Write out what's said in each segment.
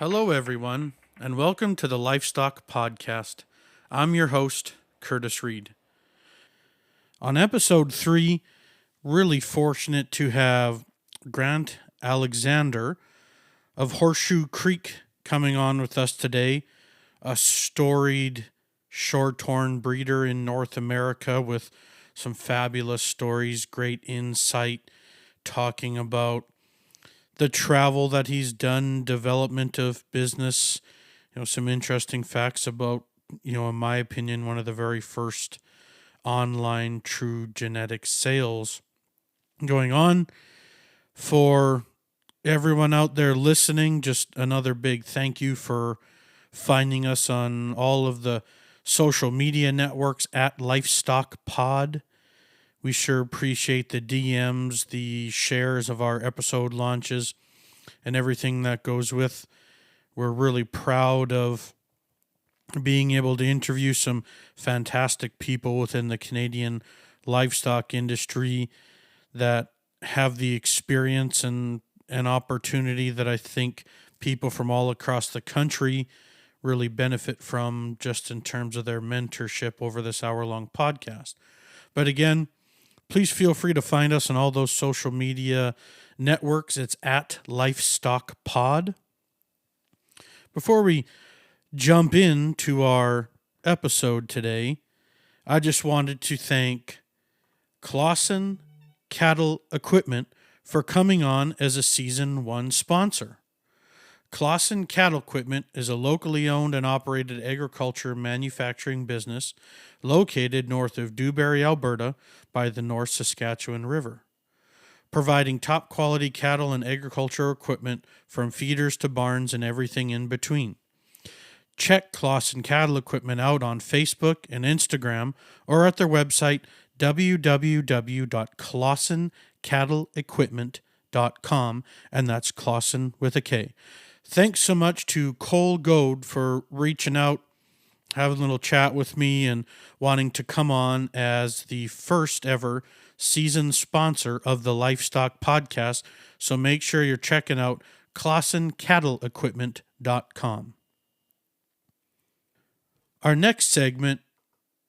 Hello, everyone, and welcome to the Lifestock Podcast. I'm your host, Kurtis Reid. On episode 3, really fortunate to have Grant Alexander of Horseshoe Creek coming on with us today, a storied Shorthorn breeder in North America with some fabulous stories, great insight, talking about the travel that he's done, development of business, some interesting facts about, in my opinion, one of the very first online true genetic sales going on. For everyone out there listening, just another big thank you for finding us on all of the social media networks at Lifestock Pod. We sure appreciate the DMs, the shares of our episode launches, and everything that goes with. We're really proud of being able to interview some fantastic people within the Canadian livestock industry that have the experience and opportunity that I think people from all across the country really benefit from, just in terms of their mentorship over this hour-long podcast. But again, please feel free to find us on all those social media networks. It's at Lifestock Pod. Before we jump into our episode today, I just wanted to thank Shorthorn Cattle Equipment for coming on as a Season 1 sponsor. Shorthorn Cattle Equipment is a locally owned and operated agriculture manufacturing business located north of Dewberry, Alberta, by the North Saskatchewan River, providing top quality cattle and agricultural equipment from feeders to barns and everything in between. Check Shorthorn Cattle Equipment out on Facebook and Instagram, or at their website www.clausencattleequipment.com, and that's Clausen with a K. Thanks so much to Cole Goad for reaching out, having a little chat with me, and wanting to come on as the first ever season sponsor of the Livestock Podcast. So make sure you're checking out clausencattleequipment.com. Our next segment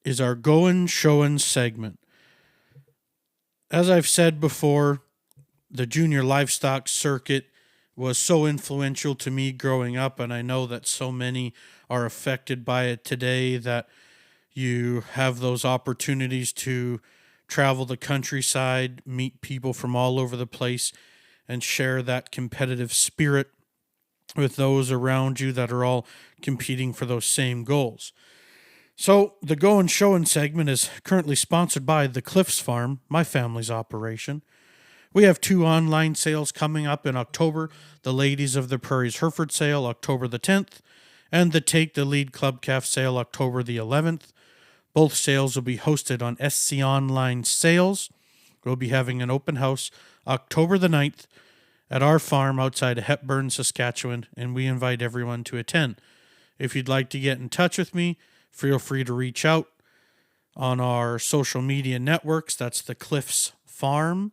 is our Goin' Showin' segment. As I've said before, the junior livestock circuit was so influential to me growing up, and I know that so many are affected by it today, that you have those opportunities to travel the countryside, meet people from all over the place, and share that competitive spirit with those around you that are all competing for those same goals. So the Goin' Showin' segment is currently sponsored by the Cliffs Farm, my family's operation. We have 2 online sales coming up in October, the Ladies of the Prairies Hereford sale, October the 10th, and the Take the Lead Club Calf sale, October the 11th. Both sales will be hosted on SC Online Sales. We'll be having an open house October the 9th at our farm outside of Hepburn, Saskatchewan, and we invite everyone to attend. If you'd like to get in touch with me, feel free to reach out on our social media networks. That's the Cliffs Farm,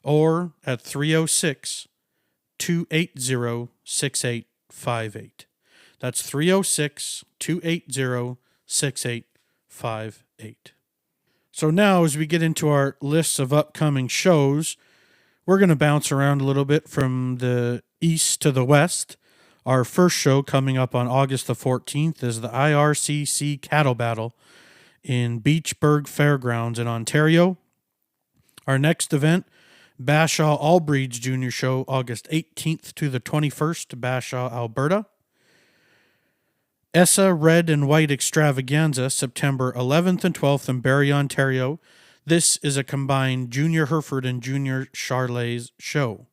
or at 306-280-6858. That's 306-280-6858. So now, as we get into our lists of upcoming shows, we're going to bounce around a little bit from the east to the west. Our first show coming up on August the 14th is the IRCC Cattle Battle in Beachburg Fairgrounds in Ontario. Our next event, Bashaw All Breeds Junior Show, August 18th to the 21st, Bashaw, Alberta. ESSA Red and White Extravaganza, September 11th and 12th in Barrie, Ontario. This is a combined Junior Hereford and Junior Charolais show.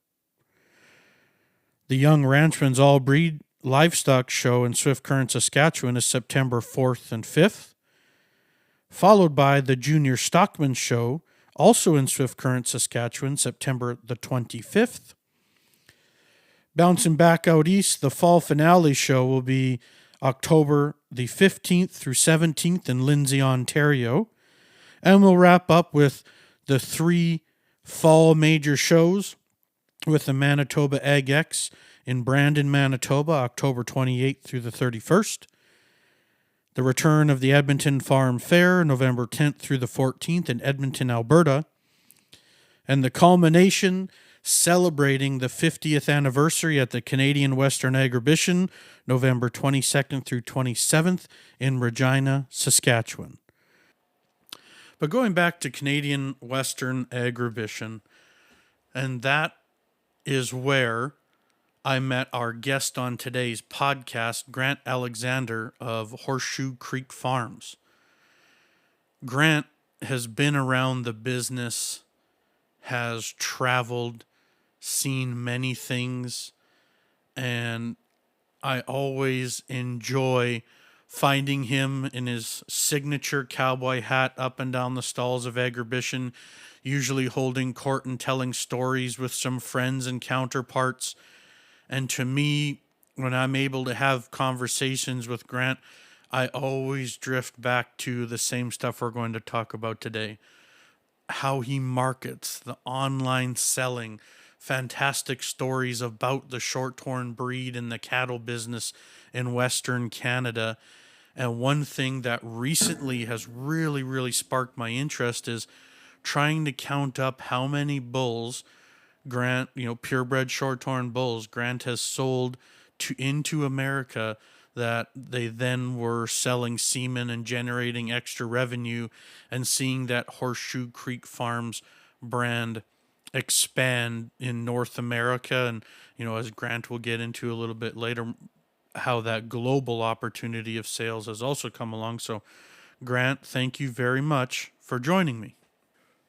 The Young Ranchman's All Breed Livestock Show in Swift Current, Saskatchewan is September 4th and 5th, followed by the Junior Stockman Show, also in Swift Current, Saskatchewan, September the 25th. Bouncing back out east, the Fall Finale Show will be October the 15th through 17th in Lindsay, Ontario. And we'll wrap up with the 3 fall major shows with the Manitoba Ag X in Brandon, Manitoba, October 28th through the 31st. The return of the Edmonton Farm Fair, November 10th through the 14th in Edmonton, Alberta. And the culmination, celebrating the 50th anniversary at the Canadian Western Agribition, November 22nd through 27th in Regina, Saskatchewan. But going back to Canadian Western Agribition, and that is where I met our guest on today's podcast, Grant Alexander of Horseshoe Creek Farms. Grant has been around the business, has traveled, seen many things, and I always enjoy finding him in his signature cowboy hat up and down the stalls of Agribition, usually holding court and telling stories with some friends and counterparts. And to me, when I'm able to have conversations with Grant, I always drift back to the same stuff we're going to talk about today. How he markets, the online selling, fantastic stories about the Shorthorn breed and the cattle business in Western Canada. And one thing that recently has really sparked my interest is trying to count up how many bulls Grant, purebred Shorthorn bulls, Grant has sold into America that they then were selling semen and generating extra revenue, and seeing that Horseshoe Creek Farms brand expand in North America. And, as Grant will get into a little bit later, how that global opportunity of sales has also come along. So, Grant, thank you very much for joining me.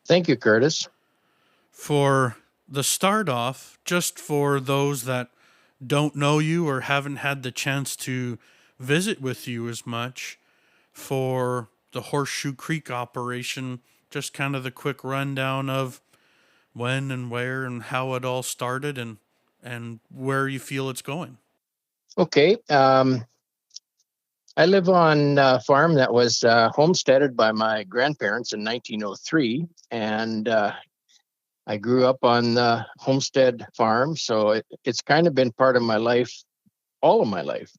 Thank you, Kurtis. For the start off, just for those that don't know you or haven't had the chance to visit with you as much, for the Horseshoe Creek operation, just kind of the quick rundown of when and where and how it all started, and where you feel it's going. Okay. I live on a farm that was homesteaded by my grandparents in 1903, and I grew up on the homestead farm, so it's kind of been part of my life, all of my life.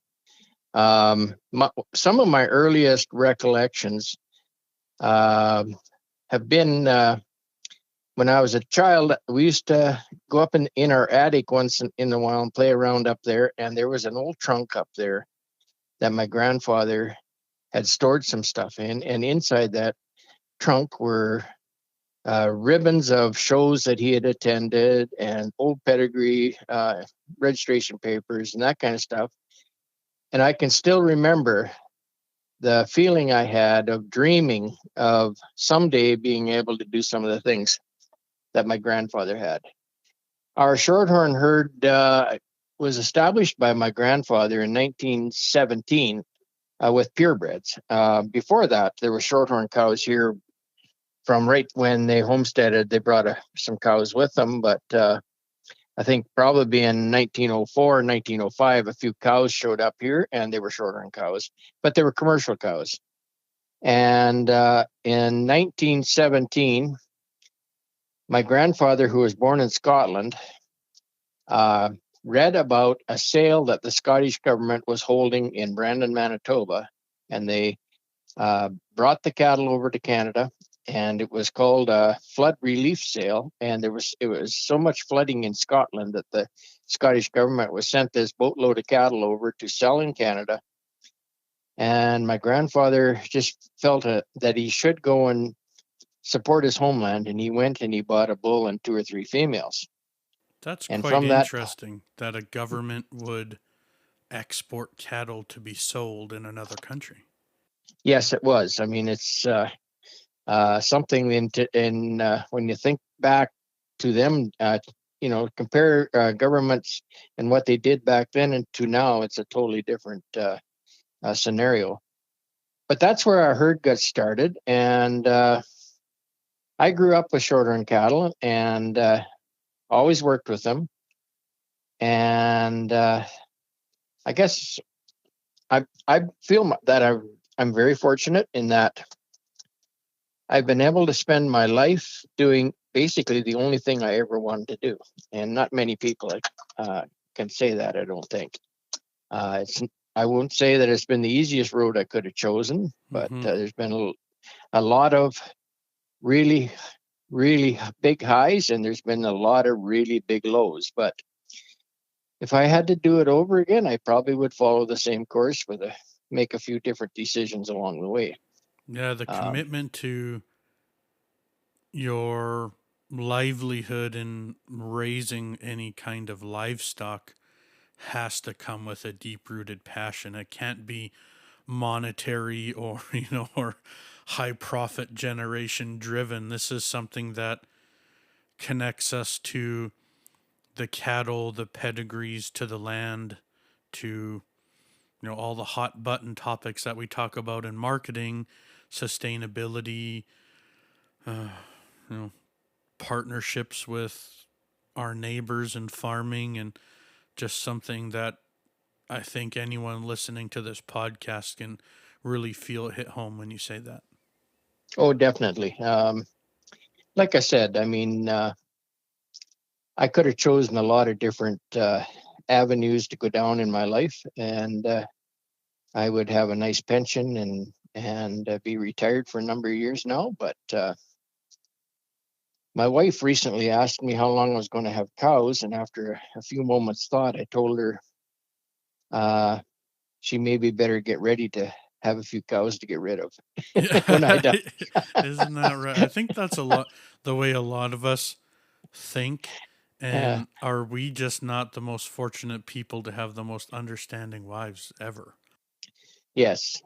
Some of my earliest recollections have been when I was a child. We used to go up in our attic once in a while and play around up there, and there was an old trunk up there that my grandfather had stored some stuff in, and inside that trunk were ribbons of shows that he had attended and old pedigree, registration papers, and that kind of stuff. And I can still remember the feeling I had of dreaming of someday being able to do some of the things that my grandfather had. Our Shorthorn herd was established by my grandfather in 1917 with purebreds. Before that, there were Shorthorn cows here from right when they homesteaded. They brought some cows with them, but I think probably in 1904, 1905, a few cows showed up here, and they were Shorthorn cows, but they were commercial cows. And in 1917, my grandfather, who was born in Scotland, read about a sale that the Scottish government was holding in Brandon, Manitoba, and they brought the cattle over to Canada, and it was called a flood relief sale. And it was so much flooding in Scotland that the Scottish government was sent this boatload of cattle over to sell in Canada. And my grandfather just felt that he should go and support his homeland, and he went and he bought a bull and 2 or 3 females. That's quite interesting that a government would export cattle to be sold in another country. Yes, it was. I mean, it's something when you think back to them, compare governments and what they did back then and to now, it's a totally different scenario. But that's where our herd got started, and I grew up with Shorthorn cattle and always worked with them. And I guess I feel that I'm very fortunate in that I've been able to spend my life doing basically the only thing I ever wanted to do, and not many people can say that. I don't think I won't say that it's been the easiest road I could have chosen, but there's been a lot of really, really big highs, and there's been a lot of really big lows. But if I had to do it over again, I probably would follow the same course make a few different decisions along the way. Yeah, the commitment to your livelihood in raising any kind of livestock has to come with a deep rooted passion. It can't be monetary or, or high profit generation driven. This is something that connects us to the cattle, the pedigrees, to the land, to all the hot button topics that we talk about in marketing, sustainability, partnerships with our neighbors and farming, and just something that I think anyone listening to this podcast can really feel it hit home when you say that. Oh, definitely. Like I said, I mean, I could have chosen a lot of different avenues to go down in my life, and I would have a nice pension and be retired for a number of years now. But my wife recently asked me how long I was going to have cows, and after a few moments thought, I told her she maybe better get ready to have a few cows to get rid of when I die. Isn't that right? I think that's a lot the way a lot of us think. And are we just not the most fortunate people to have the most understanding wives ever? Yes.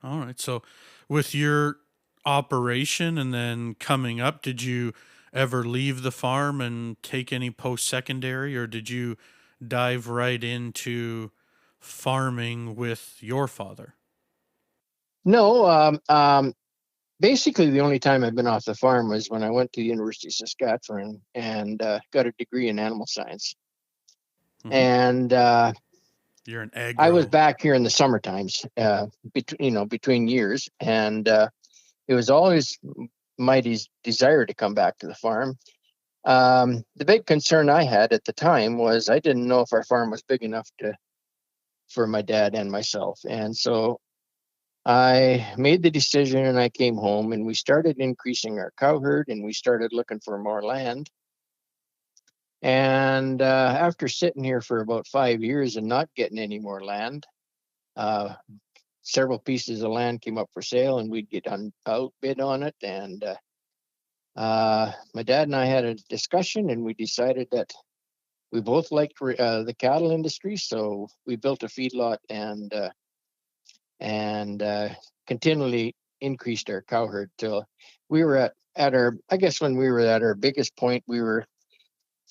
All right. So, with your operation and then coming up, did you ever leave the farm and take any post secondary, or did you dive right into farming with your father? No. Basically, the only time I've been off the farm was when I went to the University of Saskatchewan and got a degree in animal science. Mm-hmm. And You're an agro. I was back here in the summer times, between years, and it was always my desire to come back to the farm. The big concern I had at the time was I didn't know if our farm was big enough for my dad and myself, and so I made the decision and I came home and we started increasing our cow herd and we started looking for more land. And after sitting here for about 5 years and not getting any more land, uh, several pieces of land came up for sale and we'd get outbid on it. And my dad and I had a discussion and we decided that we both liked the cattle industry. So we built a feedlot and continually increased our cow herd till we were at our, I guess when we were at our biggest point, we were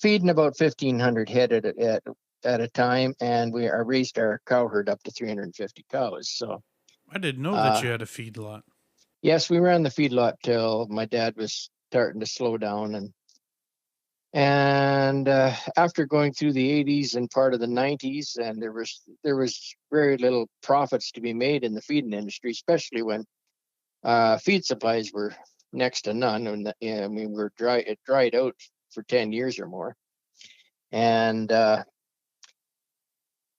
feeding about 1,500 head at a time, and we raised our cow herd up to 350 cows. So I didn't know that you had a feedlot. yes, we ran the feedlot till my dad was starting to slow down, and after going through the 80s and part of the 90s, and there was very little profits to be made in the feeding industry, especially when feed supplies were next to none, and I mean it dried out for 10 years or more. And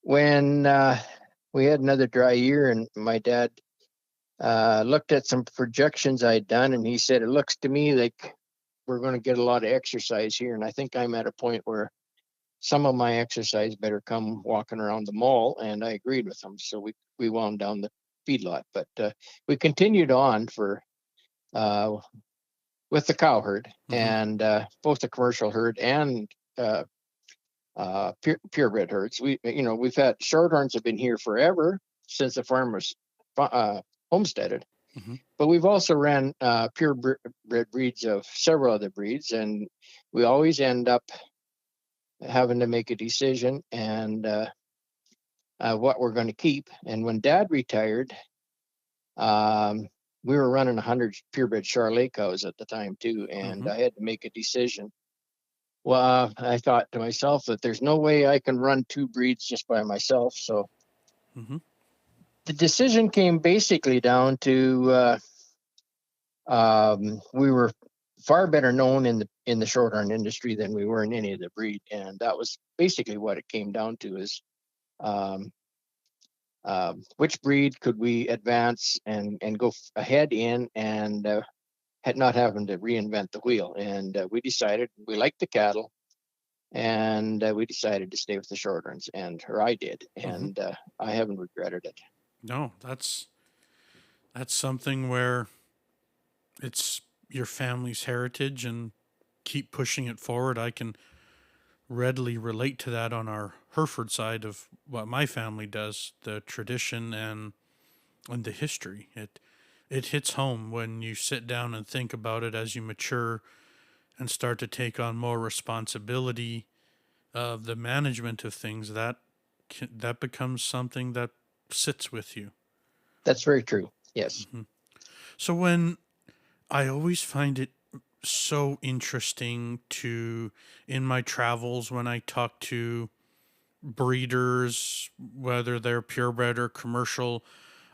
when we had another dry year, and my dad looked at some projections I'd done, and he said, "It looks to me like we're going to get a lot of exercise here, and I think I'm at a point where some of my exercise better come walking around the mall." And I agreed with him, so we wound down the feedlot, but we continued on with the cow herd, and both the commercial herd and purebred herds. We've had Shorthorns have been here forever since the farm was homesteaded, but we've also ran purebred breeds of several other breeds, and we always end up having to make a decision and what we're going to keep. And when Dad retired, we were running 100 purebred Charolais cows at the time too, and I had to make a decision. Well, I thought to myself that there's no way I can run two breeds just by myself. So the decision came basically down to we were far better known in the shorthorn industry than we were in any of the breed, and that was basically what it came down to: is um, which breed could we advance and go ahead in, and had not having to reinvent the wheel. And we decided we liked the cattle, and we decided to stay with the shorthorns, or I did, and I haven't regretted it. No, that's something where it's your family's heritage and keep pushing it forward. I can readily relate to that on our Hereford side of what my family does, the tradition and the history. It hits home when you sit down and think about it as you mature and start to take on more responsibility of the management of things. That becomes something that sits with you. That's very true. Yes. So when I always find it so interesting to in my travels when I talk to breeders, whether they're purebred or commercial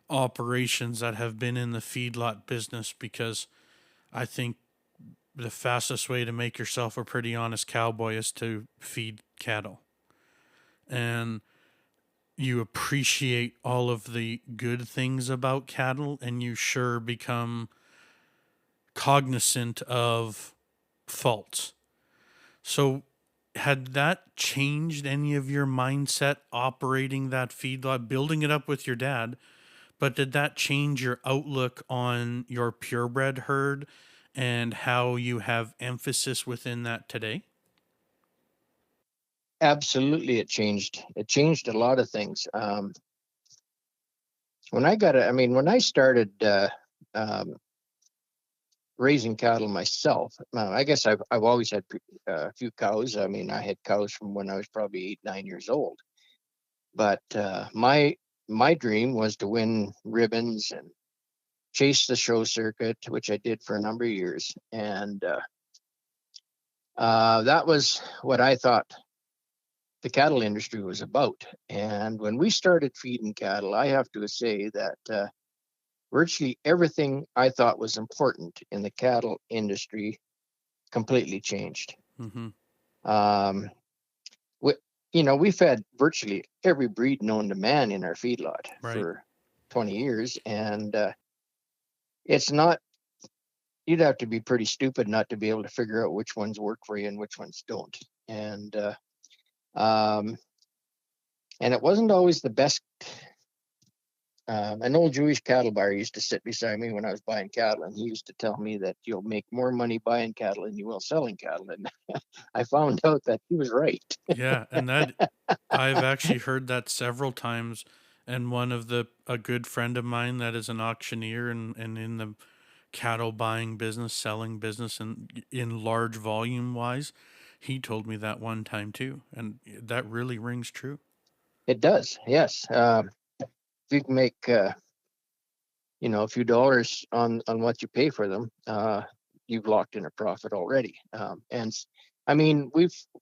operations that have been in the feedlot business, because I think the fastest way to make yourself a pretty honest cowboy is to feed cattle. And you appreciate all of the good things about cattle, and you sure become cognizant of faults. So, had that changed any of your mindset operating that feedlot, building it up with your dad? But did that change your outlook on your purebred herd and how you have emphasis within that today? Absolutely, it changed a lot of things. When I started um, raising cattle myself, I guess I've always had a few cows. I mean, I had cows from when I was probably 8, 9 years old. But my dream was to win ribbons and chase the show circuit, which I did for a number of years, and that was what I thought the cattle industry was about. And when we started feeding cattle, I have to say that virtually everything I thought was important in the cattle industry completely changed. Mm-hmm. Um, we, we fed virtually every breed known to man in our feedlot Right. for 20 years, and it's not. You'd have to be pretty stupid not to be able to figure out which ones work for you and which ones don't. And um, and it wasn't always the best. An old Jewish cattle buyer used to sit beside me when I was buying cattle, and he used to tell me that you'll make more money buying cattle than you will selling cattle. And I found out that he was right. Yeah, and that I've actually heard that several times. And one of a good friend of mine that is an auctioneer and in the cattle buying business, selling business, and in large volume wise, he told me that one time too, and that really rings true. It does, yes. If you can make a few dollars on what you pay for them, you've locked in a profit already. And I mean,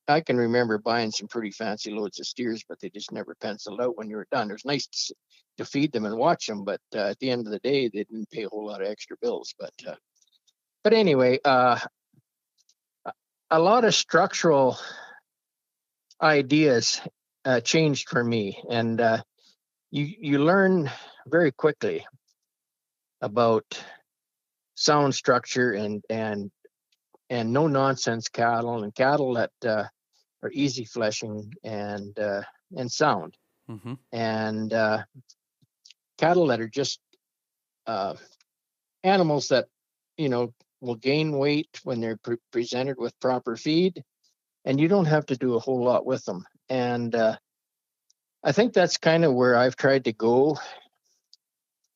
I can remember buying some pretty fancy loads of steers, but they just never penciled out when you were done. It was nice to feed them and watch them, but at the end of the day, they didn't pay a whole lot of extra bills. But anyway, a lot of structural ideas changed for me, and you learn very quickly about sound structure and no nonsense cattle, and cattle that are easy fleshing and sound, Mm-hmm. and cattle that are just uh, animals that will gain weight when they're presented with proper feed, and you don't have to do a whole lot with them. And I think that's kind of where I've tried to go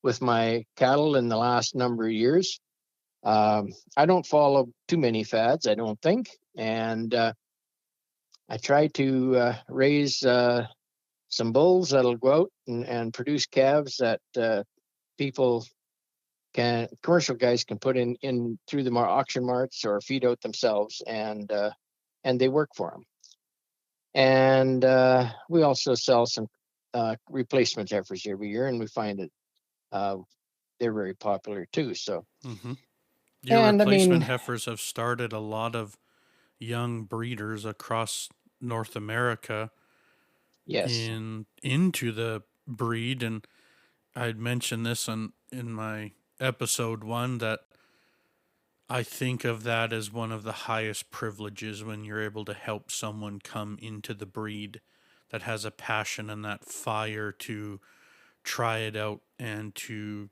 with my cattle in the last number of years. I don't follow too many fads, I don't think, and I try to raise some bulls that'll go out and produce calves that commercial guys can put in through the auction marts or feed out themselves, and they work for them. And we also sell some replacement heifers every year, and we find that they're very popular too. So Mm-hmm. Your And I replacement mean, heifers have started a lot of young breeders across North America yes, into the breed. And I'd mentioned this in my episode 1 that I think of that as one of the highest privileges when you're able to help someone come into the breed that has a passion and that fire to try it out and to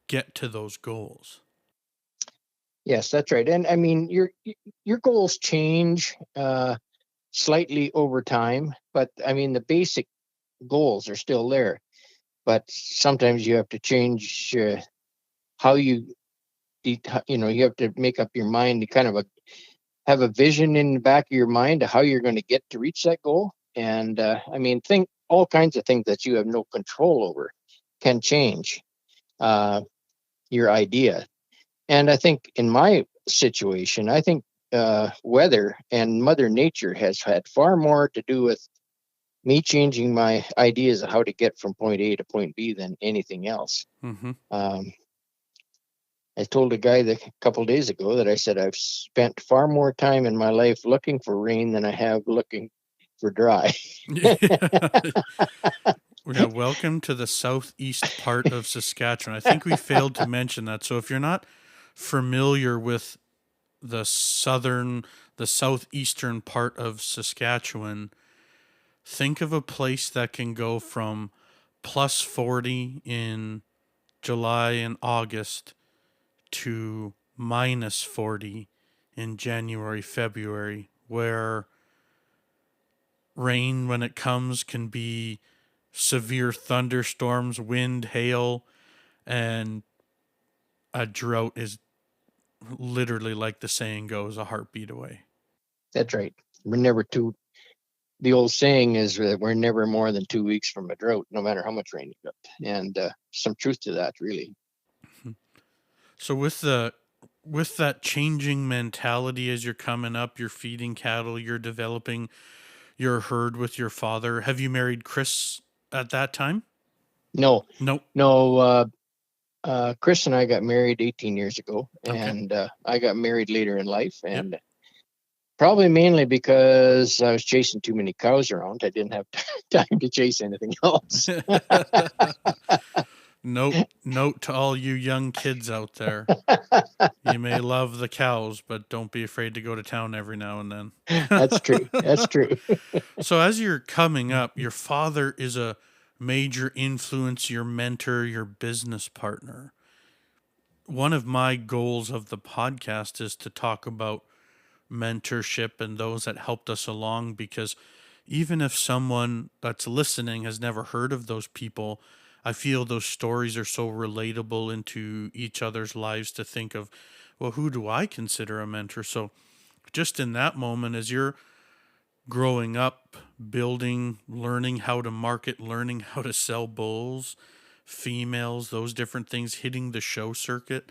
get to those goals. yes, that's right. And I mean, your goals change slightly over time, but I mean, the basic goals are still there. But sometimes you have to change how you you have to make up your mind to kind of have a vision in the back of your mind of how you're going to get to reach that goal. And I mean, think all kinds of things that you have no control over can change uh, your idea. And I think in my situation, I think weather and Mother Nature has had far more to do with me changing my ideas of how to get from point A to point B than anything else. Mm-hmm. Um, I told a guy a couple of days ago that I said I've spent far more time in my life looking for rain than I have looking for dry. Yeah, welcome to the southeast part of Saskatchewan. I think we failed to mention that. So if you're not familiar with the the southeastern part of Saskatchewan, think of a place that can go from plus 40 in July and August to minus 40 in January, February, where rain, when it comes, can be severe thunderstorms, wind, hail, and a drought is literally, like the saying goes, a heartbeat away. That's right. We're never too. The old saying is that we're never more than 2 weeks from a drought, no matter how much rain you got. And some truth to that, really. So with that changing mentality as you're coming up, you're feeding cattle, you're developing your herd with your father. Have you married Chris at that time? No, Nope. no. Chris and I got married 18 years ago, Okay. and I got married later in life, Yep. and probably mainly because I was chasing too many cows around. I didn't have time to chase anything else. Note to all you young kids out there. You may love the cows, but don't be afraid to go to town every now and then. That's true. That's true. So as you're coming up, your father is a major influence, your mentor, your business partner. One of my goals of the podcast is to talk about mentorship and those that helped us along, because even if someone that's listening has never heard of those people, I feel those stories are so relatable into each other's lives to think of, well, who do I consider a mentor? So just in that moment, as you're growing up, building, learning how to market, learning how to sell bulls, females, those different things, hitting the show circuit.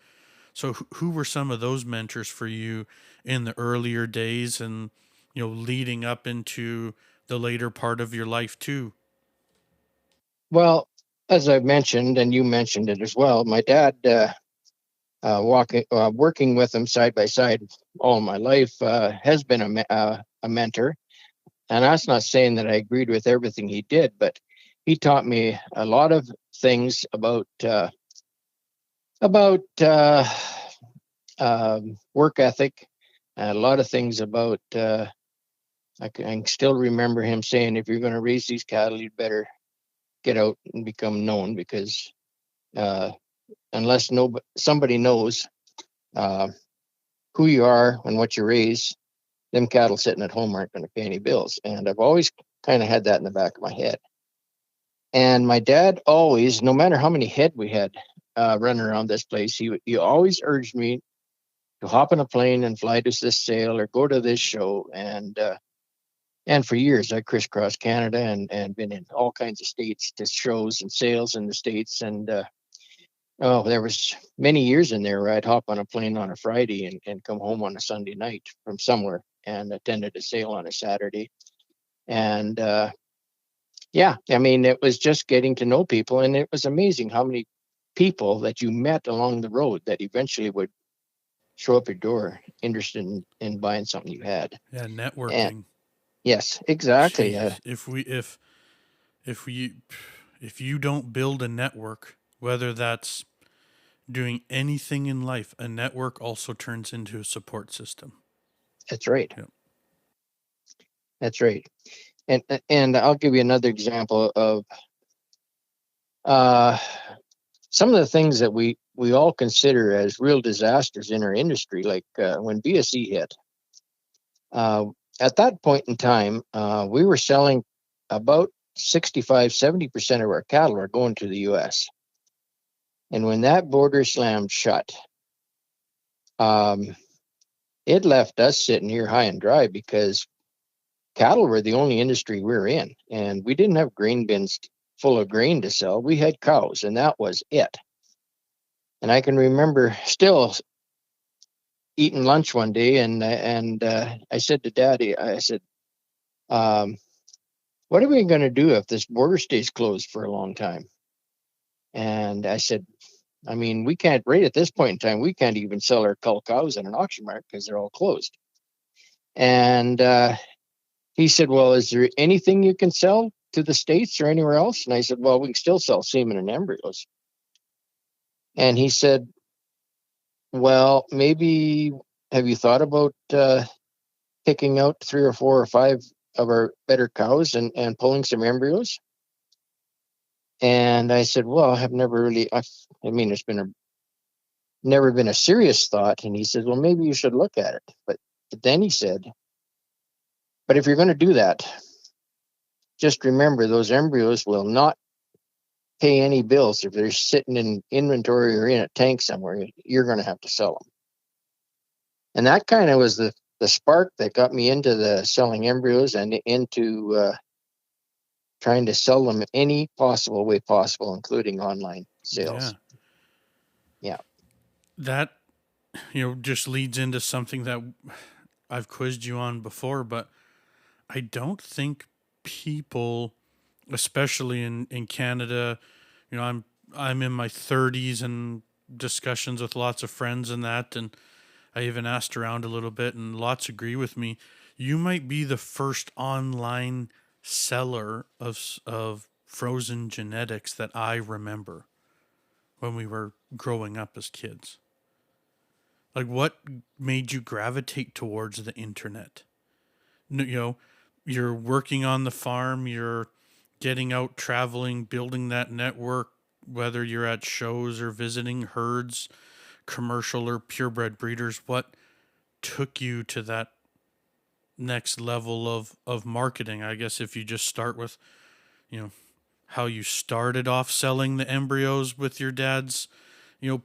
So who were some of those mentors for you in the earlier days and leading up into the later part of your life too? Well, as I mentioned, and you mentioned it as well, my dad, working with him side by side all my life, has been a mentor. And that's not saying that I agreed with everything he did, but he taught me a lot of things about work ethic, and a lot of things about. I can still remember him saying, "If you're going to raise these cattle, you'd better get out and become known, because uh, unless somebody knows uh, who you are and what you raise, them cattle sitting at home aren't going to pay any bills." And I've always kind of had that in the back of my head. And my dad always, no matter how many head we had running around this place, he always urged me to hop on a plane and fly to this sale or go to this show. And for years, I crisscrossed Canada and been in all kinds of states to shows and sales in the states. And oh, there was many years in there where I'd hop on a plane on a Friday and come home on a Sunday night from somewhere and attended a sale on a Saturday. And yeah, I mean, it was just getting to know people, and it was amazing how many people that you met along the road that eventually would show up your door interested in buying something you had. Yeah, And networking. yes, exactly. Jeez, if we if you don't build a network, whether that's doing anything in life, a network also turns into a support system. That's right. Yep. That's right. And I'll give you another example of uh, some of the things that we all consider as real disasters in our industry, like when BSE hit. At that point in time, we were selling about 65-70% of our cattle are going to the U.S. And when that border slammed shut, um, it left us sitting here high and dry because cattle were the only industry we were in, and we didn't have grain bins full of grain to sell. We had cows, and that was it. And I can remember still eating lunch one day, and I said to Daddy, I said, um, "What are we going to do if this border stays closed for a long time?" And I said, "I mean, we can't, right at this point in time, we can't even sell our cull cows in an auction market because they're all closed." And he said, "Well, is there anything you can sell to the States or anywhere else?" And I said, "Well, we can still sell semen and embryos." And he said, "Well, maybe have you thought about picking out 3 or 4 or 5 of our better cows and pulling some embryos?" And I said, "Well, I have never really, I mean, it's been never been a serious thought." And he said, "Well, maybe you should look at it." But then he said, "But if you're going to do that, just remember those embryos will not pay any bills if they're sitting in inventory or in a tank somewhere. You're going to have to sell them." And that kind of was the spark that got me into the selling embryos and into trying to sell them any possible way possible, including online Yeah. sales. Yeah. That, just leads into something that I've quizzed you on before, but I don't think people, especially in Canada, I'm in my 30s and discussions with lots of friends and that, and I even asked around a little bit, and lots agree with me. You might be the first online seller of frozen genetics that I remember when we were growing up as kids. Like, what made you gravitate towards the internet? You're working on the farm, you're getting out, traveling, building that network, whether you're at shows or visiting herds, commercial or purebred breeders. What took you to that next level of marketing? I guess if you just start with, you know, how you started off selling the embryos with your dad's,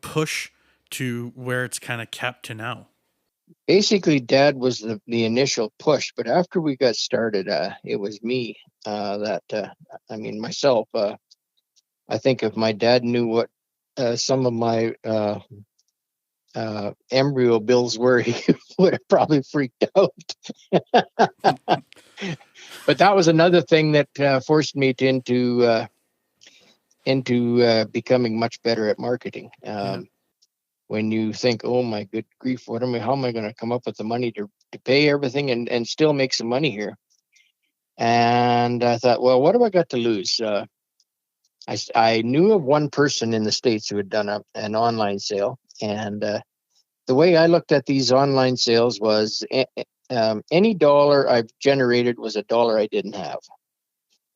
push to where it's kind of capped to now. Basically, Dad was the initial push, but after we got started, it was me I mean, myself. I think if my dad knew what some of my embryo bills were, he would have probably freaked out. But that was another thing that forced me into becoming much better at marketing. Yeah. When you think, "Oh my good grief, how am I going to come up with the money to pay everything and still make some money here?" And I thought, well, what have I got to lose? I knew of one person in the States who had done an online sale. And the way I looked at these online sales was any dollar I've generated was a dollar I didn't have.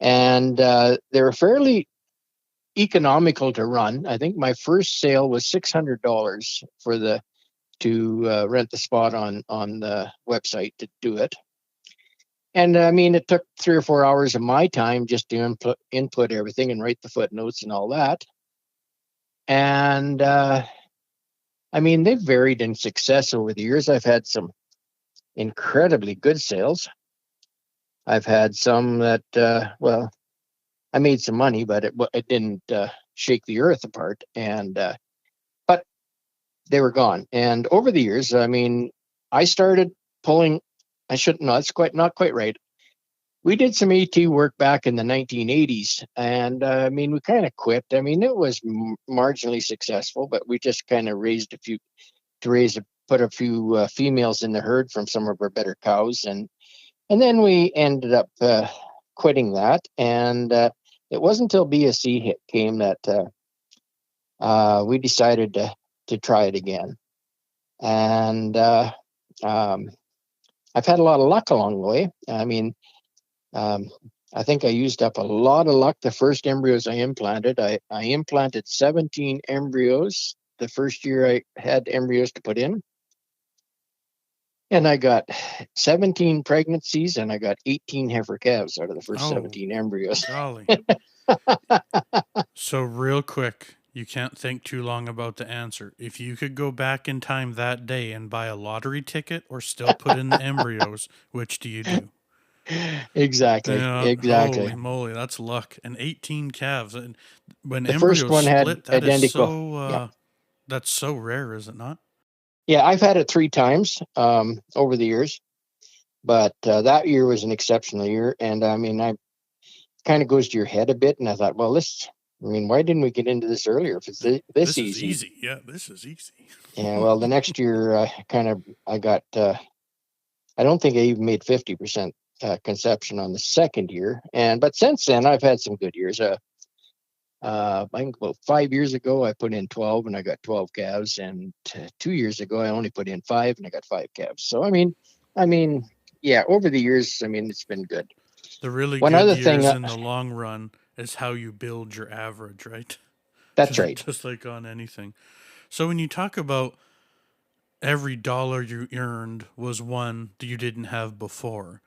And they were fairly economical to run. I think my first sale was $600 to rent the spot on the website to do it. And I mean, it took 3 or 4 hours of my time just to input everything and write the footnotes and all that. And I mean, they've varied in success over the years. I've had some incredibly good sales. I've had some that, well, I made some money, but it didn't shake the earth apart. And but they were gone. And over the years, I mean, I started pulling. I shouldn't. No, it's not quite right. we did some AT work back in the 1980s, and I mean, we kind of quit. I mean, it was marginally successful, but we just kind of raised a few to put a few females in the herd from some of our better cows, and then we ended up quitting that. And it wasn't until BSC hit came that we decided to try it again. And I've had a lot of luck along the way. I mean, I think I used up a lot of luck the first embryos I implanted. I implanted 17 embryos the first year I had embryos to put in. And I got 17 pregnancies, and I got 18 heifer calves out of the first 17 embryos. Golly. So real quick, you can't think too long about the answer. If you could go back in time that day and buy a lottery ticket or still put in the embryos, which do you do? Exactly. Holy moly, that's luck. And 18 calves. And when the first embryos one split, had that identical. is that's so rare, is it not? Yeah, I've had it 3 times over the years, but that year was an exceptional year. And I mean, I kind of goes to your head a bit, and I thought, well, why didn't we get into this earlier if it's this is easy? easy. Yeah, this is easy. Yeah, well, the next year I got I don't think I even made 50% conception on the second year, but since then I've had some good years. I think about 5 years ago I put in 12 and I got 12 calves, and 2 years ago I only put in 5 and I got 5 calves. So I mean, yeah, over the years, I mean, it's been good. The really One good other years thing, in the long run is how you build your average, right? that's right. Just like on anything. So when you talk about every dollar you earned was one that you didn't have before,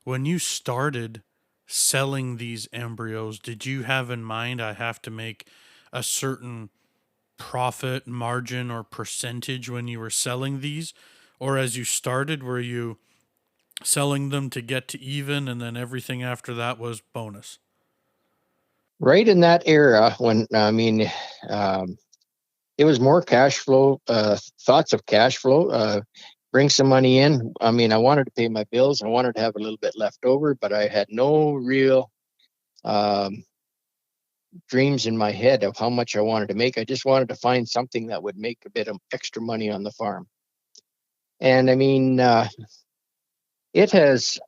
when you started selling these embryos, did you have in mind, I have to make a certain profit margin or percentage when you were selling these? Or as you started, were you selling them to get to even and then everything after that was bonus? Right in that era, when it was more cash flow, thoughts of cash flow, bring some money in. I mean, I wanted to pay my bills. I wanted to have a little bit left over, but I had no real dreams in my head of how much I wanted to make. I just wanted to find something that would make a bit of extra money on the farm. And I mean, it has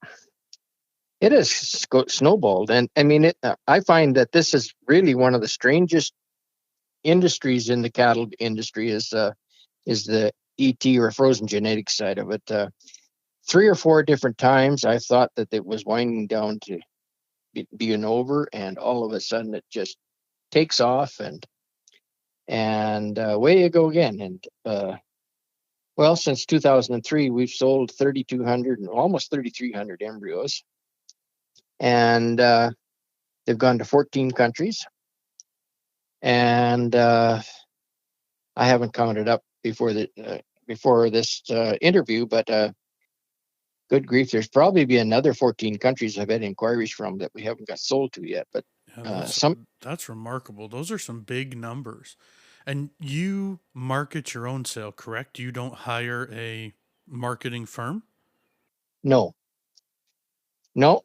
snowballed. And I mean, I find that this is really one of the strangest industries in the cattle industry is the ET or frozen genetics side of it. 3 or 4 different times I thought that it was winding down to being over, and all of a sudden it just takes off, and away you go again. And well, since 2003 we've sold 3,200 and almost 3,300 embryos, and they've gone to 14 countries. And I haven't counted up before this interview, but good grief, there's probably be another 14 countries I've had inquiries from that we haven't got sold to yet. But Yeah, that's remarkable. Those are some big numbers. And you market your own sale, correct? You don't hire a marketing firm? no, no.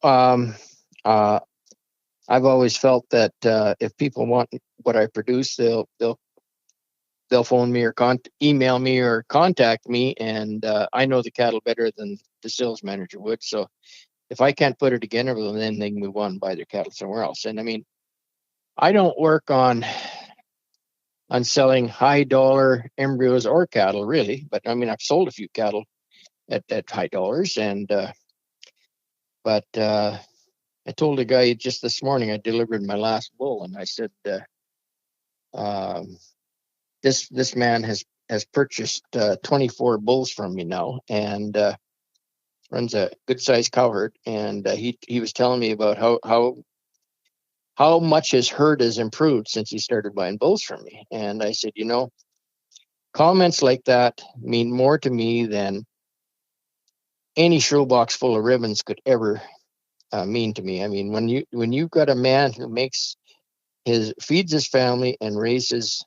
I've always felt that if people want what I produce, they'll phone me or email me or contact me, and I know the cattle better than the sales manager would. So if I can't put it together, well, then they can move on and buy their cattle somewhere else. And I mean, I don't work on selling high dollar embryos or cattle really, but I mean, I've sold a few cattle at high dollars, and but I told a guy just this morning I delivered my last bull, and I said, this man has purchased 24 bulls from me now, and runs a good sized cow herd, and he was telling me about how much his herd has improved since he started buying bulls from me. And I said, comments like that mean more to me than any show box full of ribbons could ever mean to me. I mean, when you've got a man who feeds his family and raises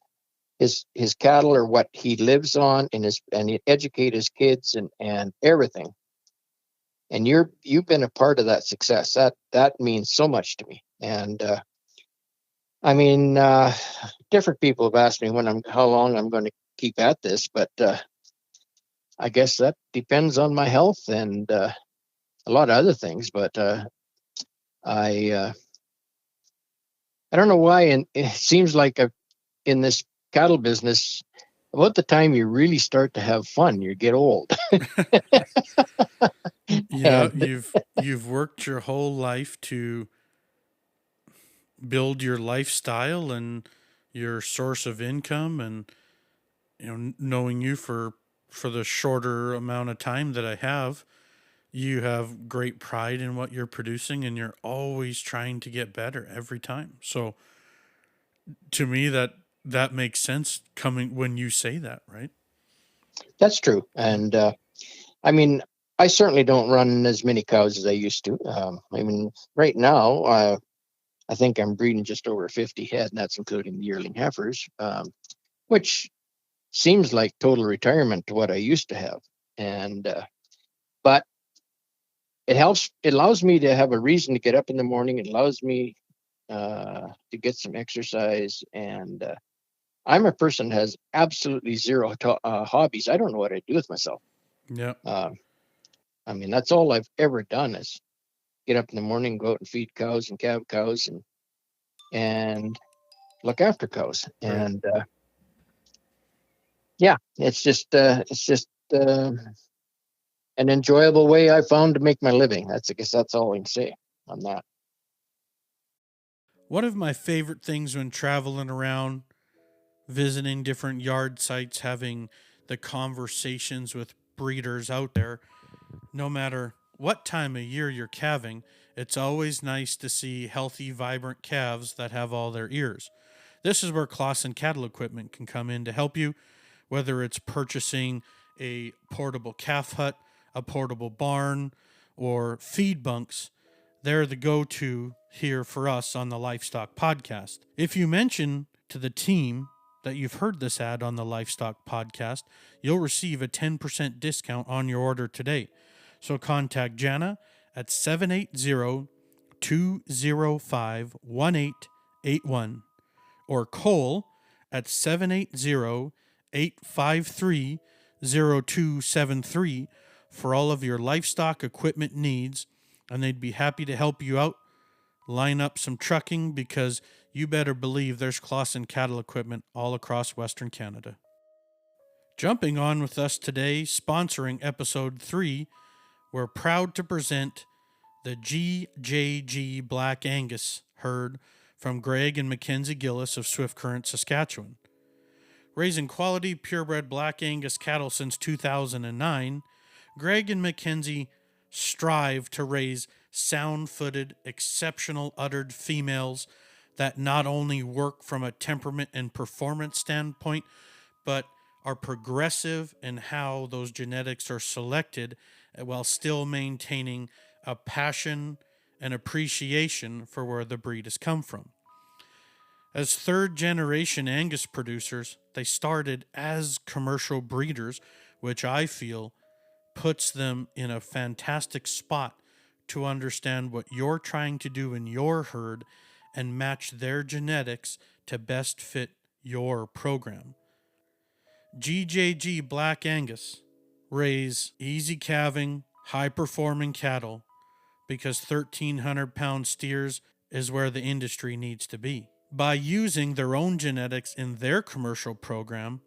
his cattle, or what he lives on, and he educate his kids and everything, and you've been a part of that success. That means so much to me. And I mean, different people have asked me how long I'm going to keep at this, but I guess that depends on my health and a lot of other things. But I I don't know why, and it seems like in this cattle business, about the time you really start to have fun, you get old. Yeah, And you've worked your whole life to build your lifestyle and your source of income, and knowing you for the shorter amount of time that I have, you have great pride in what you're producing, and you're always trying to get better every time. So to me, that makes sense coming when you say that, right? that's true. Yeah. And I mean, I certainly don't run as many cows as I used to. I mean, right now, I think I'm breeding just over 50 head, and that's including the yearling heifers, which seems like total retirement to what I used to have. And but it helps. It allows me to have a reason to get up in the morning. It allows me to get some exercise. And I'm a person that has absolutely zero hobbies. I don't know what I'd do with myself. Yeah. Uh, I mean, that's all I've ever done is get up in the morning, go out and feed cows and calve cows, and look after cows. Right. And yeah, it's just an enjoyable way I found to make my living. I guess that's all I can say on that. One of my favorite things when traveling around, visiting different yard sites, having the conversations with breeders out there, no matter what time of year you're calving, it's always nice to see healthy, vibrant calves that have all their ears. This is where Clausen Cattle Equipment can come in to help you, whether it's purchasing a portable calf hut, a portable barn, or feed bunks. They're the go to here for us on the Livestock Podcast. If you mention to the team that you've heard this ad on the Livestock Podcast, you'll receive a 10% discount on your order today. So contact Jana at 780 205 1881 or Cole at 780 853 0273 for all of your livestock equipment needs, and they'd be happy to help you out. Line up some trucking because you better believe there's Clausen Cattle Equipment all across Western Canada. Jumping on with us today, sponsoring episode 3, we're proud to present the GJG Black Angus herd from Greg and Mackenzie Gillis of Swift Current, Saskatchewan. Raising quality purebred Black Angus cattle since 2009, Greg and Mackenzie strive to raise sound-footed, exceptional uddered females that not only work from a temperament and performance standpoint, but are progressive in how those genetics are selected while still maintaining a passion and appreciation for where the breed has come from. As third generation Angus producers, they started as commercial breeders, which I feel puts them in a fantastic spot to understand what you're trying to do in your herd and match their genetics to best fit your program. GJG Black Angus raise easy calving, high performing cattle because 1,300-pound steers is where the industry needs to be. By using their own genetics in their commercial program,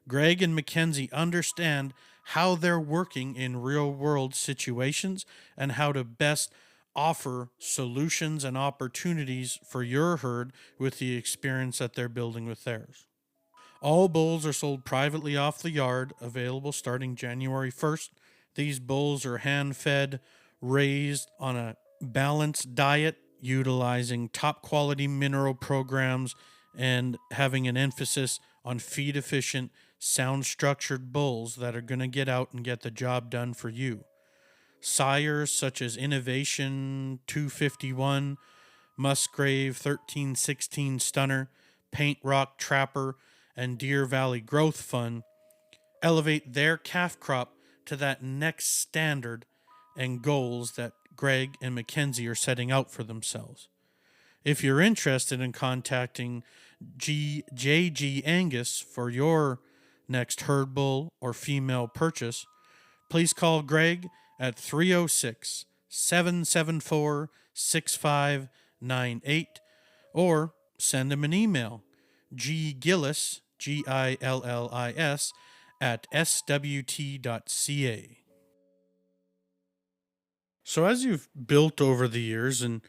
Greg and Mackenzie understand how they're working in real-world situations and how to best offer solutions and opportunities for your herd with the experience that they're building with theirs. All bulls are sold privately off the yard, available starting January 1st. These bulls are hand-fed, raised on a balanced diet, utilizing top-quality mineral programs, and having an emphasis on feed-efficient, sound-structured bulls that are going to get out and get the job done for you. Sires such as Innovation 251, Musgrave 1316 Stunner, Paint Rock Trapper, and Deer Valley Growth Fund elevate their calf crop to that next standard and goals that Greg and Mackenzie are setting out for themselves. If you're interested in contacting JG Angus for your next herd bull or female purchase, please call Greg at 306 774 6598 or send him an email, ggillis, GILLIS, at SWT.ca. So, as you've built over the years and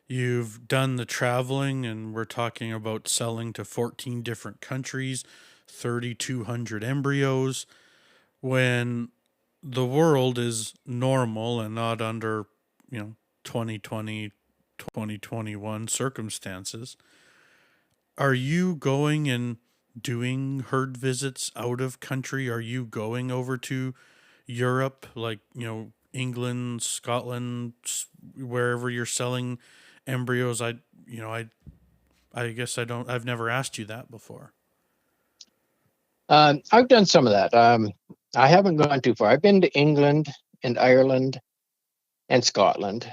you've done the traveling, and we're talking about selling to 14 different countries, 3,200 embryos, when the world is normal and not under, 2020, 2021 circumstances, are you going and doing herd visits out of country? Are you going over to Europe, like, England, Scotland, wherever you're selling embryos? I guess I've never asked you that before. I've done some of that. I haven't gone too far. I've been to England and Ireland and Scotland.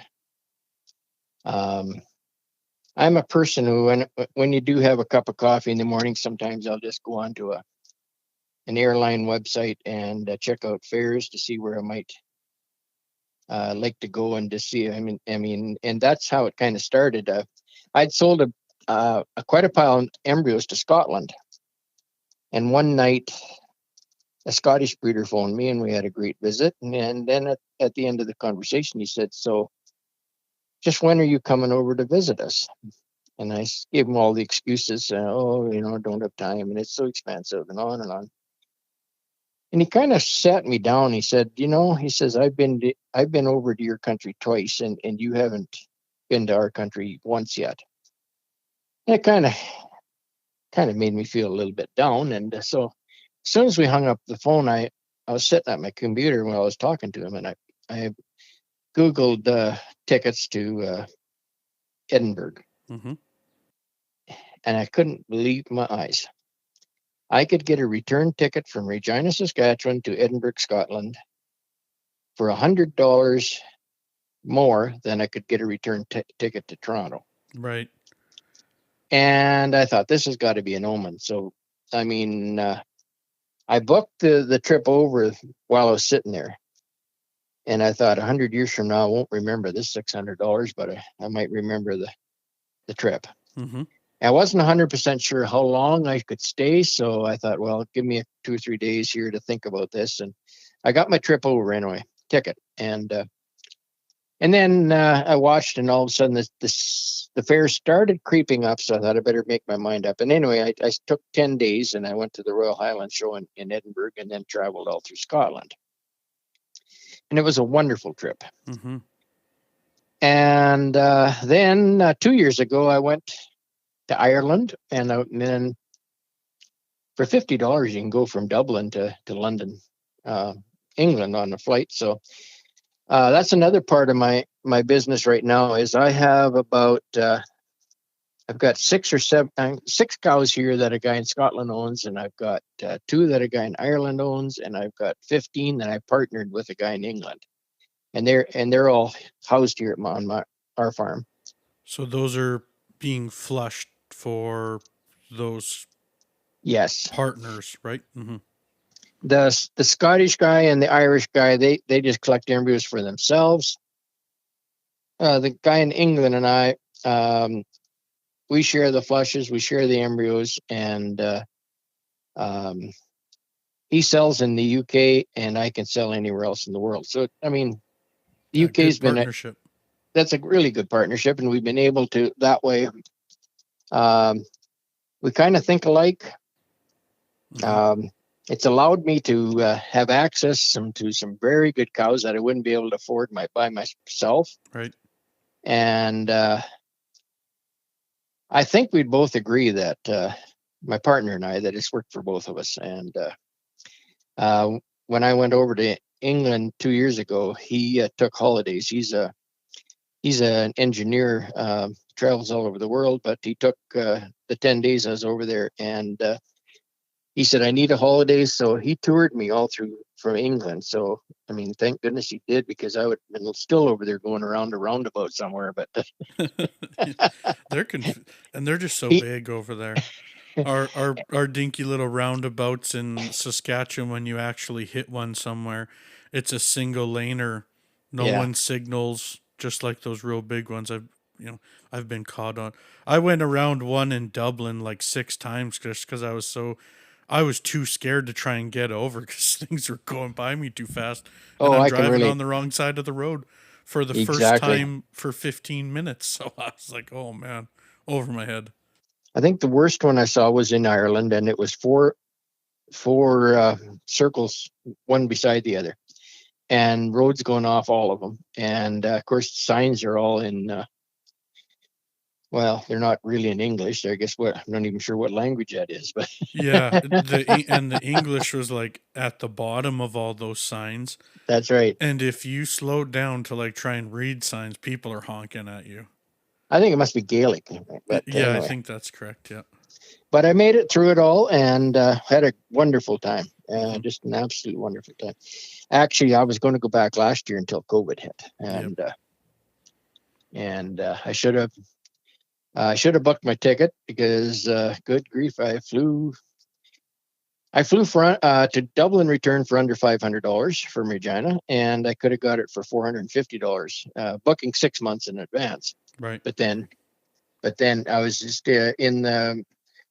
I'm a person who, when you do have a cup of coffee in the morning, sometimes I'll just go on to an airline website and check out fares to see where I might like to go and to see. And that's how it kind of started. I'd sold quite a pile of embryos to Scotland, and one night a Scottish breeder phoned me, and we had a great visit. And then at the end of the conversation, he said, "So, just when are you coming over to visit us?" And I gave him all the excuses. Don't have time, and it's so expensive, and on and on. And he kind of sat me down. He said, he says, I've been over to your country twice, and you haven't been to our country once yet. And it kind of made me feel a little bit down. And so as soon as we hung up the phone, I was sitting at my computer while I was talking to him, and I Googled tickets to Edinburgh. Mm-hmm. And I couldn't believe my eyes. I could get a return ticket from Regina, Saskatchewan to Edinburgh, Scotland for $100 more than I could get a return ticket to Toronto. Right. And I thought, this has got to be an omen. So, I booked the trip over while I was sitting there. And I thought 100 years from now, I won't remember this $600, but I might remember the trip. Mm-hmm. I wasn't 100% sure how long I could stay. So I thought, well, give me 2 or 3 days here to think about this. And I got my trip over anyway, ticket. And then I watched, and all of a sudden the fare started creeping up. So I thought I better make my mind up. And anyway, I took 10 days, and I went to the Royal Highland Show in Edinburgh, and then traveled all through Scotland. And it was a wonderful trip. Mm-hmm. And then 2 years ago, I went to Ireland, and then for $50, you can go from Dublin to London, England on a flight. So that's another part of my business right now. Is I have about I've got 6 cows here that a guy in Scotland owns, and I've got 2 that a guy in Ireland owns, and I've got 15 that I partnered with a guy in England, and they're all housed here on our farm. So those are being flushed for those partners, right? Mm-hmm. The Scottish guy and the Irish guy, they just collect embryos for themselves. The guy in England and I, we share the flushes, we share the embryos, and he sells in the UK, and I can sell anywhere else in the world. So, the UK's been that's a really good partnership, and we've been able to that way. We kind of think alike. Mm-hmm. It's allowed me to have access to some very good cows that I wouldn't be able to afford by myself. Right. And I think we'd both agree that my partner and I, that it's worked for both of us. And when I went over to England 2 years ago, he took holidays. He's an engineer, travels all over the world, but he took the 10 days I was over there, and he said, I need a holiday. So he toured me all through from England. So, I mean, thank goodness he did, because I would have been still over there going around a roundabout somewhere. But And they're just so he, big over there. Our dinky little roundabouts in Saskatchewan, when you actually hit one somewhere, it's a single laner. No yeah. one signals, just like those real big ones. I've been caught on. I went around one in Dublin like 6 times just because I was too scared to try and get over because things were going by me too fast, and Oh, I'm I can driving relate. on the wrong side of the road for the first Exactly. time for 15 minutes. So I was like, oh man, over my head. I think the worst one I saw was in Ireland, and it was four circles, one beside the other, and roads going off all of them. And of course, signs are all in. Well, they're not really in English. I guess I'm not even sure what language that is, but Yeah, the English was like at the bottom of all those signs. that's right. And if you slowed down to like try and read signs, people are honking at you. I think it must be Gaelic, but Yeah, I anyway. think that's correct. Yeah. But I made it through it all and had a wonderful time. Hmm. Just an absolute wonderful time. Actually, I was going to go back last year until COVID hit, Yep. and I should have booked my ticket, because good grief, I flew to Dublin, return for under $500 from Regina, and I could have got it for $450, booking 6 months in advance. Right. But then I was just in the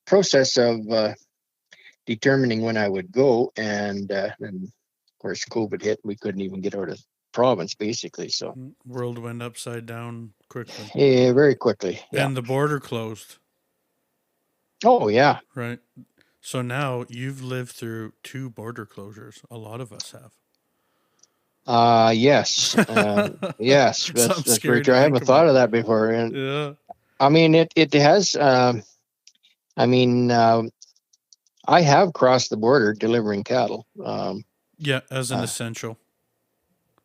process of determining when I would go, and then of course COVID hit. We couldn't even get out of the province, basically. So World went upside down quickly. yeah, very quickly. Yeah. And the border closed. Oh yeah. Right. So now you've lived through 2 border closures. A lot of us have. Yes. Yes. That's Something very scary true. to I think haven't thought about. of that before, and Yeah. I mean it has. I mean, I have crossed the border delivering cattle. Yeah, as an Uh, essential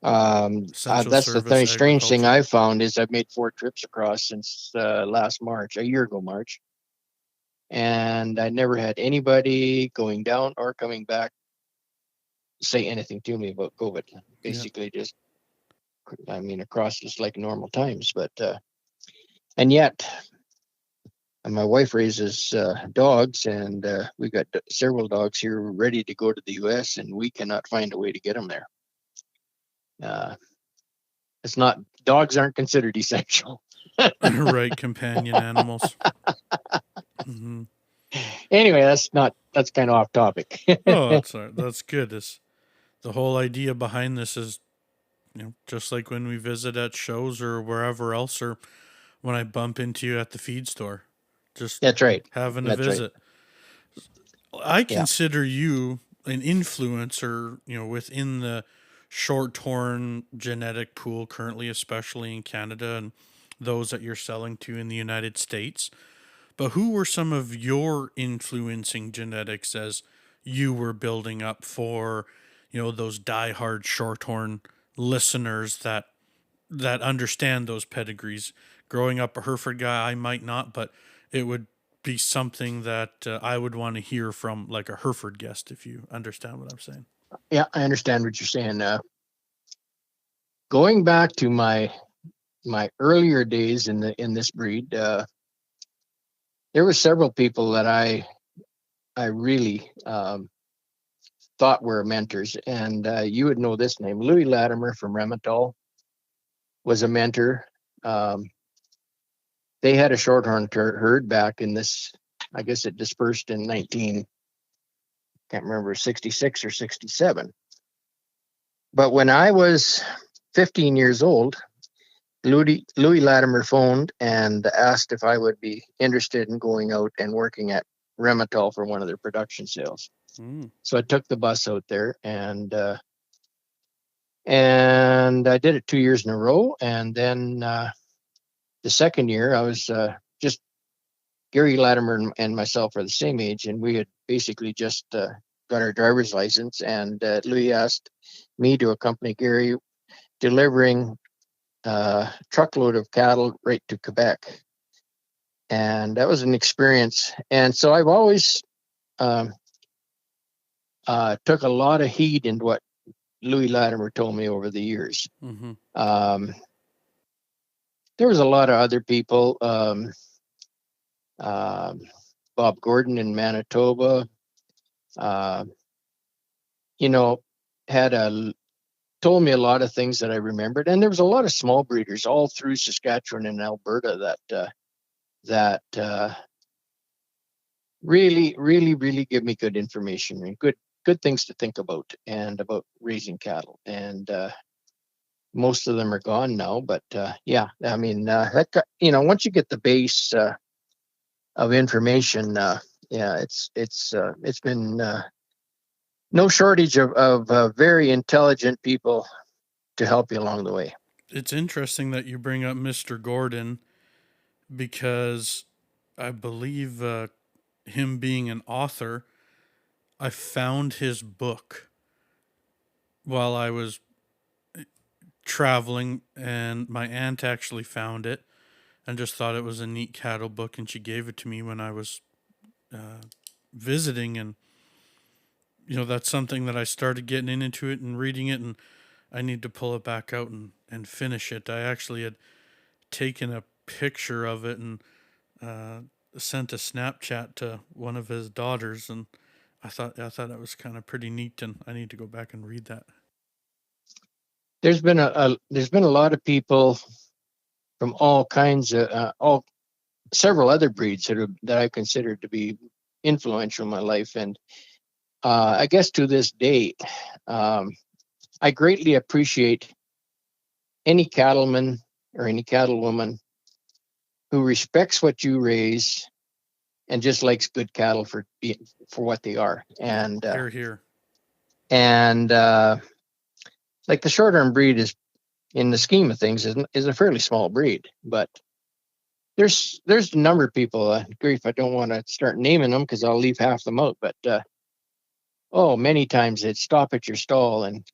that's the service strange thing agriculture. I've found is I've made 4 trips across since last March, a year ago March, and I never had anybody going down or coming back say anything to me about COVID. Yeah. Basically, just, I mean, across just like normal times. But and yet, my wife raises dogs, and we got several dogs here ready to go to the U.S., and we cannot find a way to get them there. Uh, it's not Dogs aren't considered essential. Right, companion animals. Hmm. Anyway, that's kind of off topic. Oh, that's good. It's, the whole idea behind this is, just like when we visit at shows or wherever else, or when I bump into you at the feed store, just That's right. having a That's right. visit. I Yeah. consider you an influencer, within the Shorthorn genetic pool currently, especially in Canada and those that you're selling to in the United States. But who were some of your influencing genetics as you were building up for, those diehard Shorthorn listeners that understand those pedigrees? Growing up a Hereford guy, I might not, but it would be something that I would want to hear from, like a Hereford guest, if you understand what I'm saying. Yeah, I understand what you're saying. Going back to my earlier days in this breed, there were several people that I really thought were mentors, and you would know this name. Louis Latimer from Remitol was a mentor. Um, they had a shorthorn herd back in this. I guess it dispersed in 19. Can't remember, 66 or 67. But when I was 15 years old, Louis Latimer phoned and asked if I would be interested in going out and working at Remitol for one of their production sales. Mm. So I took the bus out there, and I did it 2 years in a row. And then the second year, I was just Gary Latimer and myself are the same age, and we had basically just got our driver's license. And Louis asked me to accompany Gary, delivering truckload of cattle right to Quebec. And that was an experience. And so I've always took a lot of heed in what Louis Latimer told me over the years. Mm-hmm. There was a lot of other people. Bob Gordon in Manitoba, told me a lot of things that I remembered. And there was a lot of small breeders all through Saskatchewan and Alberta that really, really, really give me good information and good things to think about and about raising cattle. And most of them are gone now, but yeah, I mean, once you get the base of information, yeah, it's been no shortage of very intelligent people to help you along the way. It's interesting that you bring up Mr. Gordon, because I believe him being an author, I found his book while I was traveling, and my aunt actually found it and just thought it was a neat cattle book, and she gave it to me when I was visiting. And that's something that I started getting into it and reading it, and I need to pull it back out and finish it. I actually had taken a picture of it and sent a Snapchat to one of his daughters, and I thought it was kind of pretty neat, and I need to go back and read that. There's been a lot of people from all kinds of several other breeds that I considered to be influential in my life, and I guess to this day, I greatly appreciate any cattleman or any cattlewoman who respects what you raise and just likes good cattle for what they are. And Here. And like the Shorthorn breed is, in the scheme of things, is a fairly small breed, but there's a number of people. Grief, I don't want to start naming them because I'll leave half them out. But many times they'd stop at your stall and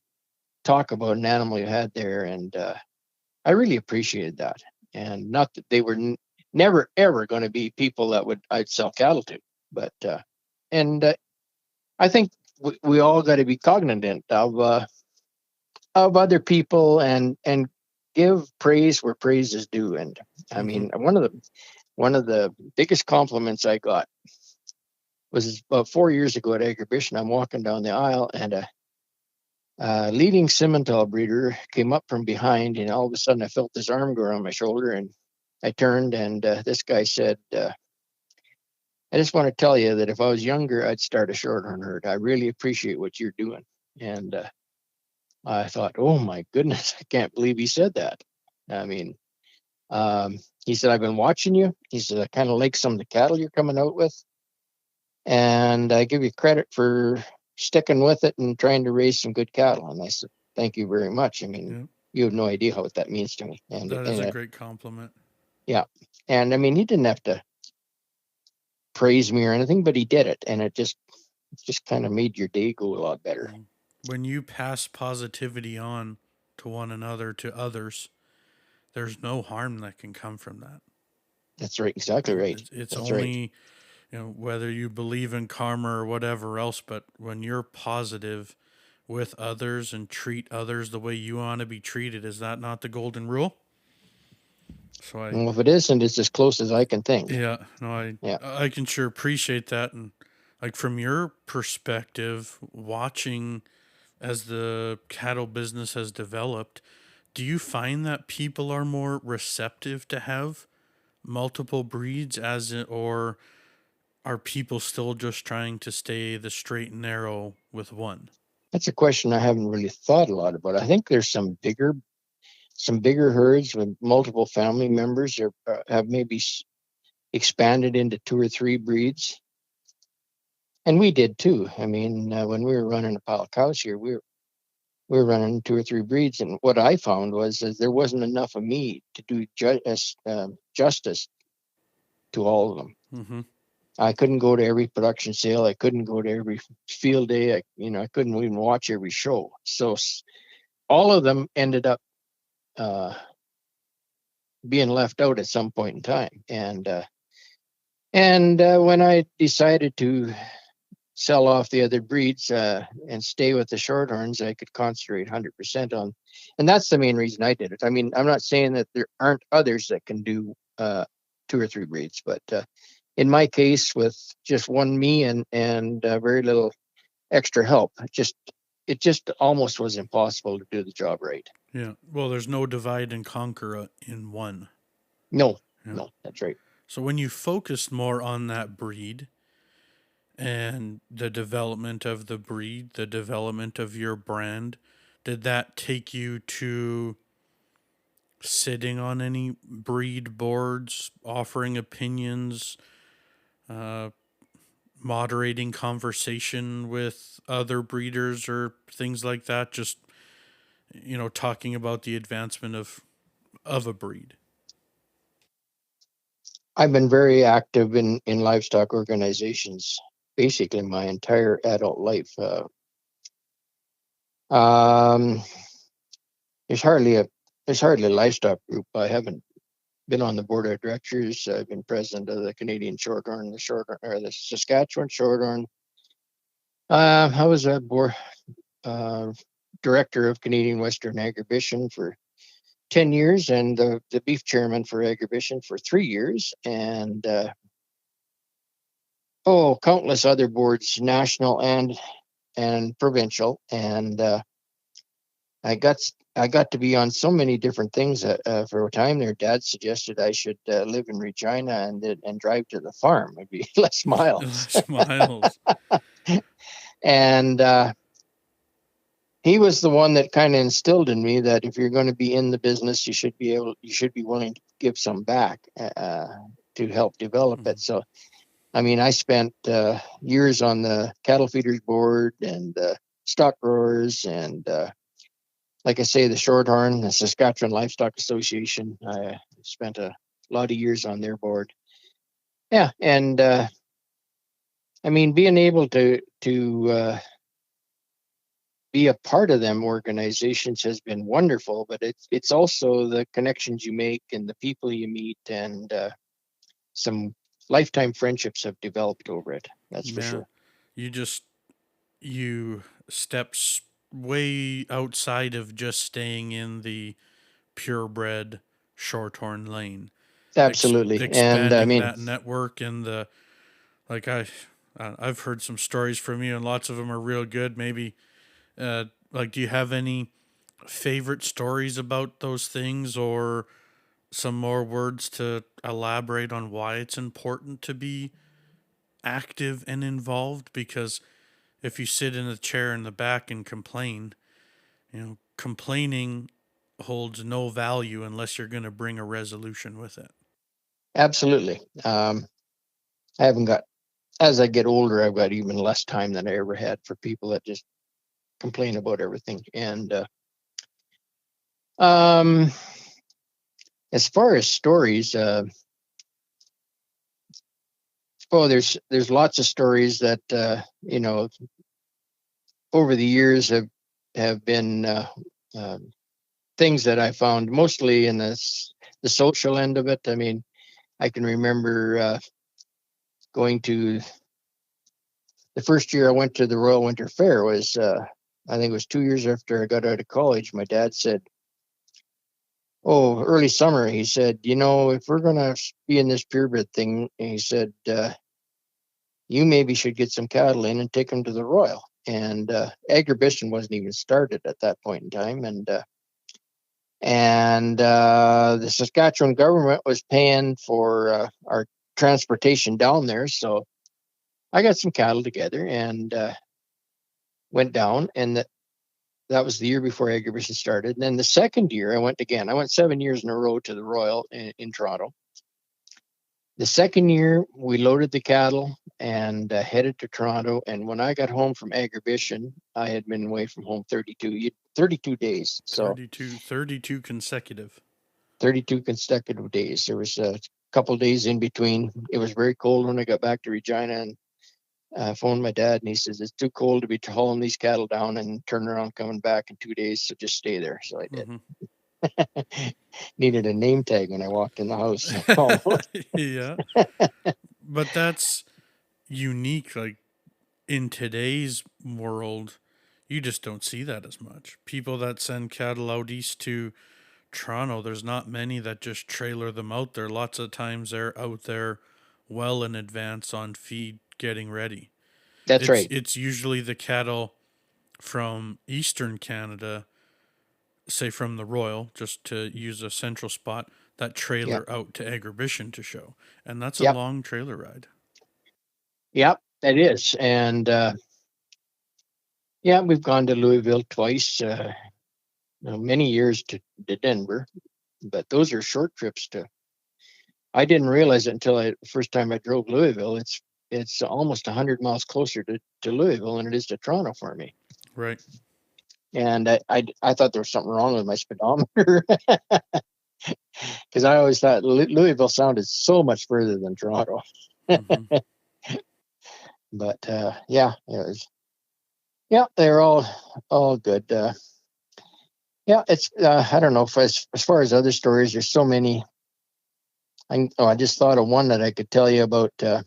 talk about an animal you had there, and I really appreciated that. And not that they were never ever going to be people that I'd sell cattle to, but I think we all got to be cognizant of other people and give praise where praise is due. And I mean, one of the biggest compliments I got was about 4 years ago at Agribition. I'm walking down the aisle, and a leading Simmental breeder came up from behind, and all of a sudden I felt his arm go around my shoulder, and I turned, and this guy said, I just want to tell you that if I was younger, I'd start a Shorthorn herd. I really appreciate what you're doing. And I thought, oh my goodness, I can't believe he said that. I mean, he said, I've been watching you. He said, I kind of like some of the cattle you're coming out with, and I give you credit for sticking with it and trying to raise some good cattle. And I said, thank you very much. I mean, You have no idea what that means to me. And that is a great compliment. Yeah. And I mean, he didn't have to praise me or anything, but he did it. And it just kind of made your day go a lot better. When you pass positivity on to one another, to others, there's no harm that can come from that. That's right. Exactly right. It's That's only, whether you believe in karma or whatever else, but when you're positive with others and treat others the way you want to be treated, is that not the golden rule? So well, if it isn't, it's as close as I can think. Yeah, no, I can sure appreciate that. And like, from your perspective, watching as the cattle business has developed, do you find that people are more receptive to have multiple breeds, or are people still just trying to stay the straight and narrow with one? That's a question I haven't really thought a lot about. I think there's some bigger herds with multiple family members, or have maybe expanded into 2 or 3 breeds. And we did too. I mean, when we were running a pile of cows here, we were running 2 or 3 breeds. And what I found was that there wasn't enough of me to do justice to all of them. Mm-hmm. I couldn't go to every production sale. I couldn't go to every field day. I couldn't even watch every show. So all of them ended up being left out at some point in time. And when I decided to sell off the other breeds and stay with the Shorthorns, I could concentrate 100% on. And that's the main reason I did it. I mean, I'm not saying that there aren't others that can do 2 or 3 breeds, but in my case, with just one me and very little extra help, it just almost was impossible to do the job right. Yeah. Well, there's no divide and conquer in one. No, Yeah. no, that's right. So when you focused more on that breed and the development of the breed, the development of your brand, did that take you to sitting on any breed boards, offering opinions, uh, moderating conversation with other breeders or things like that? Just, talking about the advancement of a breed. I've been very active in livestock organizations basically my entire adult life. Um, there's hardly a livestock group I haven't been on the board of directors. I've been president of the Canadian Shorthorn, the Saskatchewan Shorthorn. I was a board uh, director of Canadian Western Agribition for 10 years and the beef chairman for Agribition for 3 years, and countless other boards, national and provincial. And I got I got to be on so many different things. For a time there, Dad suggested I should live in Regina and drive to the farm. It'd be less miles. Smiles. And he was the one that kind of instilled in me that if you're going to be in the business, you should be willing to give some back to help develop it. So, I mean, I spent years on the cattle feeders board and stock growers and like I say, the Shorthorn, the Saskatchewan Livestock Association. I spent a lot of years on their board. Yeah, and I mean, being able to be a part of them organizations has been wonderful, but it's also the connections you make and the people you meet, and some lifetime friendships have developed over it. That's for Yeah. sure. You stepped way outside of just staying in the purebred shorthorn lane, Absolutely, and I expanding mean, that network and the like. I've heard some stories from you, and lots of them are real good. Maybe do you have any favorite stories about those things, or some more words to elaborate on why it's important to be active and involved? Because if you sit in a chair in the back and complain, complaining holds no value unless you're going to bring a resolution with it. absolutely. I haven't got as I get older, I've got even less time than I ever had for people that just complain about everything. And um, as far as stories, there's lots of stories that over the years have been things that I found mostly in the social end of it. I mean, I can remember going to the first year I went to the Royal Winter Fair was I think it was 2 years after I got out of college. My dad said, early summer, he said, if we're going to be in this purebred thing, he said, you maybe should get some cattle in and take them to the Royal. And agribition wasn't even started at that point in time. And the Saskatchewan government was paying for our transportation down there. So I got some cattle together and went down. And that was the year before agribition started. And then the second year I went again. I went 7 years in a row to the Royal in Toronto. The second year we loaded the cattle and headed to Toronto. And when I got home from agribition, I had been away from home 32 days. So 32 consecutive. 32 consecutive days. There was a couple of days in between. It was very cold when I got back to Regina, and I phoned my dad, and he says, it's too cold to be hauling these cattle down and turning around coming back in 2 days, so just stay there. So I did. Needed a name tag when I walked in the house. Yeah. But that's unique. Like, in today's world, you just don't see that as much. People that send cattle out east to Toronto, there's not many that just trailer them out there. Lots of times they're out there well in advance on feed getting ready. That's It's right. it's usually the cattle from eastern Canada, say from the Royal, just to use a central spot, that Yep. trailer out to Agribition to show. And that's a Yep. long trailer ride. Yep. It is. And yeah, we've gone to Louisville twice, many years to Denver, but those are short trips to. I didn't realize it until the first time I drove Louisville. It's almost 100 miles closer to Louisville than it is to Toronto for me. Right. And I thought there was something wrong with my speedometer because I always thought Louisville sounded so much further than Toronto. Mm-hmm. But yeah, it was. Yeah, they're all good. Yeah, it's I don't know if as far as other stories, there's so many. I just thought of one that I could tell you about the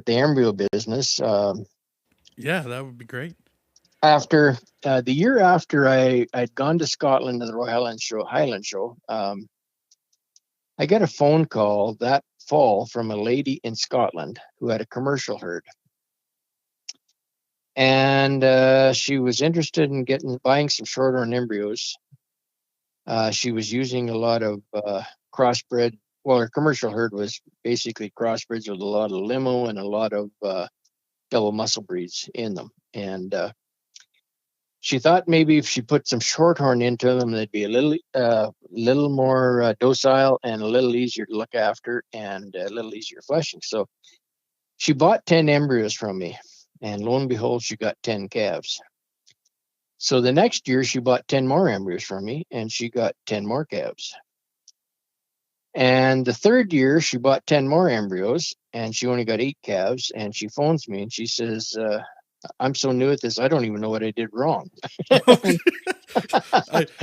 embryo business. Yeah, that would be great. After the year after I'd gone to Scotland to the Royal Highland Show, I got a phone call that fall from a lady in Scotland who had a commercial herd, and she was interested in buying some Shorthorn embryos. She was using a lot of crossbred. Well, her commercial herd was basically crossbreds with a lot of limo and a lot of double muscle breeds in them. And she thought maybe if she put some Shorthorn into them, they'd be a little more docile and a little easier to look after and a little easier fleshing. So she bought 10 embryos from me, and lo and behold, she got 10 calves. So the next year, she bought 10 more embryos from me, and she got 10 more calves. And the third year, she bought 10 more embryos, and she only got 8 calves. And she phones me, and she says, I'm so new at this, I don't even know what I did wrong.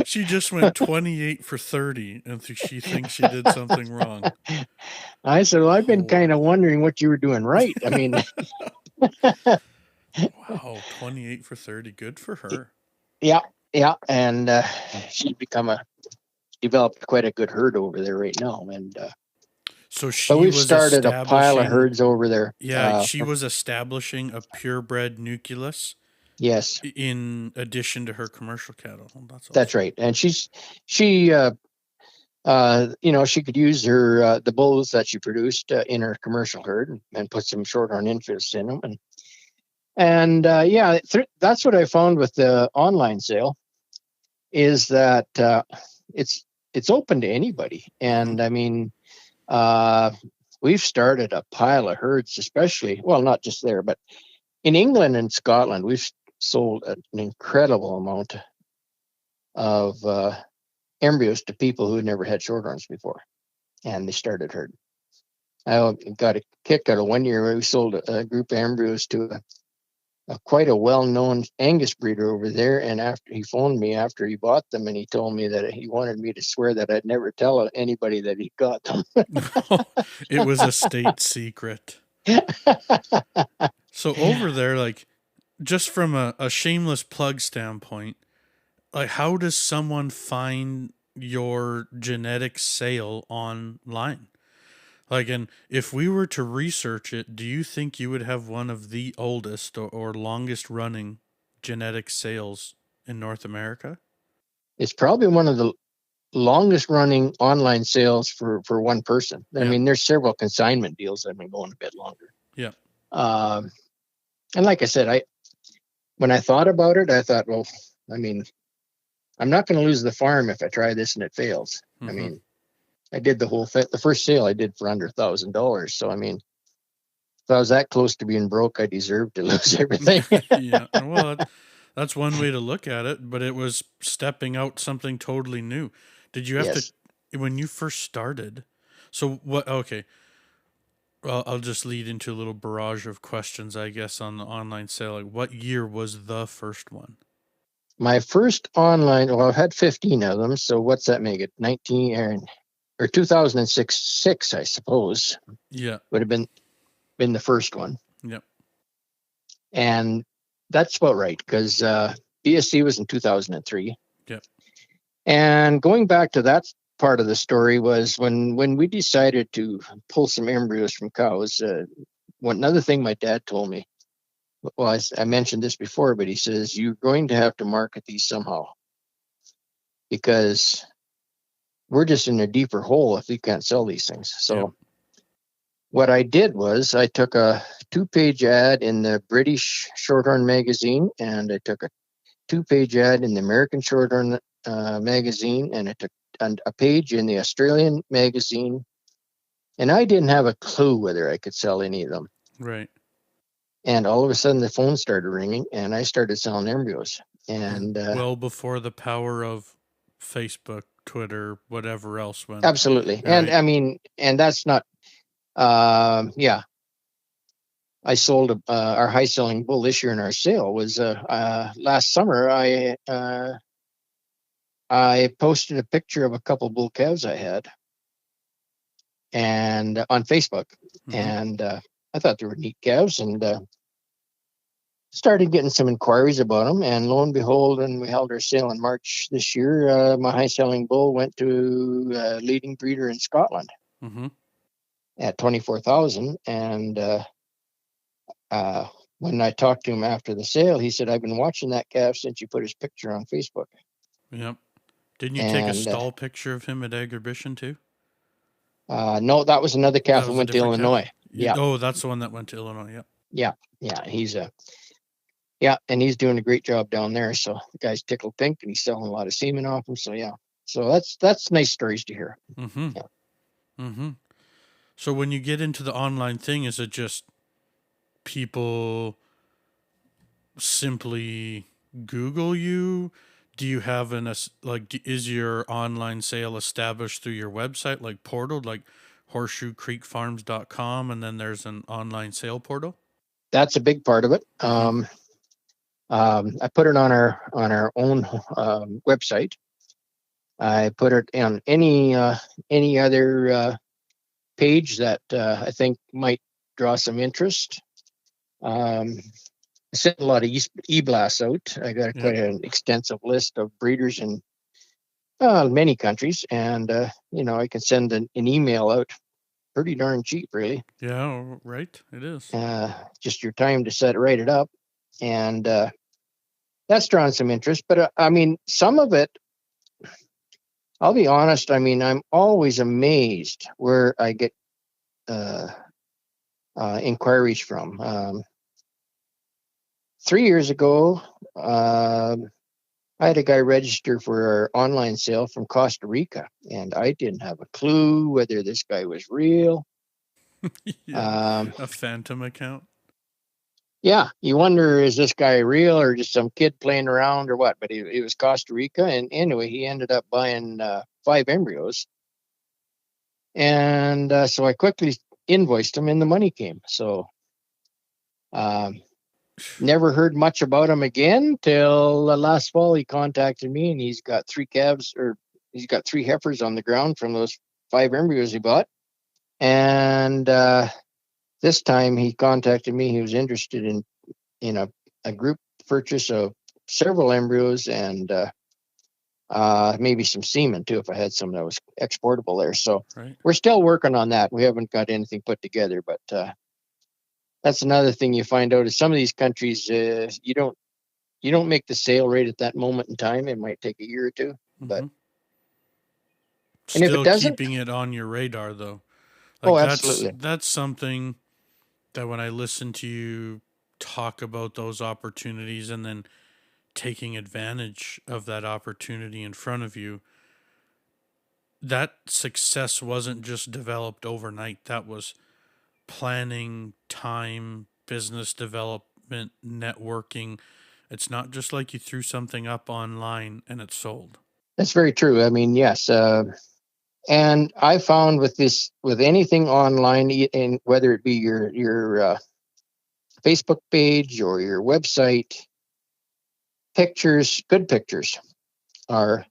She just went 28 for 30, and she thinks she did something wrong. I said, well, I've been kind of Holy. wondering what you were doing right. I mean, Wow, 28 for 30. Good for her. yeah, yeah. And she's developed quite a good herd over there right now. And So but she we've was started a pile of establishing, herds over there. yeah, she was establishing a purebred nucleus Yes, in addition to her commercial cattle. Oh, that's that's awesome. right. And she she could use her the bulls that she produced in her commercial herd and put some Shorthorn infants in them. And yeah, that's what I found with the online sale is that it's open to anybody. Mm-hmm. And I mean, we've started a pile of herds, especially, well, not just there, but in England and Scotland, we've sold an incredible amount of embryos to people who had never had Shorthorns before, and they started herd. I got a kick out of one year where we sold a group of embryos to quite a well-known Angus breeder over there. And after he phoned me after he bought them, and he told me that he wanted me to swear that I'd never tell anybody that he got them. It was a state secret. So over there, like, just from a shameless plug standpoint, like, how does someone find your genetic sale online? Like, and if we were to research it, do you think you would have one of the oldest or longest running genetic sales in North America? It's probably one of the longest running online sales for one person. I Yeah. mean, there's several consignment deals that have been going a bit longer. Yeah. Um, and like I said, when I thought about it, I thought, well, I mean, I'm not going to lose the farm if I try this and it fails. I Mm-hmm. mean, I did the whole thing. The first sale I did for under $1,000. So I mean, if I was that close to being broke, I deserved to lose everything. Yeah. Well, that's one way to look at it, but it was stepping out something totally new. Did you have to, Yes. when you first started? So what? Okay. Well, I'll just lead into a little barrage of questions, I guess, on the online sale. Like, what year was the first one? My first online, well, I've had 15 of them. So what's that make it? 19 or 2006, I suppose, Yeah. would have been the first one. Yep. And that's about right, because BSC was in 2003. Yep. And going back to that part of the story was when we decided to pull some embryos from cows. Another thing my dad told me, well, I mentioned this before, but he says, you're going to have to market these somehow, because we're just in a deeper hole if we can't sell these things. So Yep. what I did was I took a 2-page ad in the British Shorthorn magazine, and I took a 2-page ad in the American Shorthorn magazine, and I took a page in the Australian magazine, and I didn't have a clue whether I could sell any of them. Right. And all of a sudden the phone started ringing, and I started selling embryos. And well before the power of Facebook, Twitter, whatever else went. absolutely. Right. And I mean, and that's not, yeah. I sold our high selling bull this year in our sale was last summer. I posted a picture of a couple bull calves I had, and on Facebook, and I thought they were neat calves, and started getting some inquiries about them. And lo and behold, when we held our sale in March this year, my high selling bull went to a leading breeder in Scotland at 24,000. And when I talked to him after the sale, he said, I've been watching that calf since you put his picture on Facebook. Yep. Didn't you take a stall picture of him at exhibition too? No, that was another calf that went to Illinois. Yeah. Oh, that's the one that went to Illinois. Yep. Yeah. He's and he's doing a great job down there. So the guy's tickled pink, and he's selling a lot of semen off him. So yeah. So that's nice stories to hear. So when you get into the online thing, is it just people simply Google you? Do you have is your online sale established through your website, like portal, like horseshoecreekfarms.com, and then there's an online sale portal? That's a big part of it. I put it on our own website. I put it on any other page that I think might draw some interest. I sent a lot of e-blasts out. I got quite an extensive list of breeders in many countries, and I can send an email out pretty darn cheap, really. Yeah, right. It is. Just your time to write it up, and that's drawn some interest. But I mean, some of it, I'll be honest, I mean, I'm always amazed where I get inquiries from. 3 years ago, I had a guy register for our online sale from Costa Rica, and I didn't have a clue whether this guy was real. A phantom account. Yeah, you wonder, is this guy real or just some kid playing around or what? But it was Costa Rica, and anyway, he ended up buying 5 embryos, and so I quickly invoiced him, and the money came. So never heard much about him again till last fall. He contacted me, and he's got 3 calves, or he's got 3 heifers on the ground from those 5 embryos he bought. And this time he contacted me. He was interested in a group purchase of several embryos and maybe some semen too, if I had some that was exportable there. So we're still working on that. We haven't got anything put together, but that's another thing you find out is some of these countries, you don't make the sale right at that moment in time. It might take a year or two, but still, and if it doesn't, keeping it on your radar though. Absolutely. That's something that when I listen to you talk about those opportunities and then taking advantage of that opportunity in front of you, that success wasn't just developed overnight. That was planning, time, business development, networking. It's not just like you threw something up online and it sold. That's very true. I mean, yes. And I found with anything online, and whether it be your Facebook page or your website, good pictures are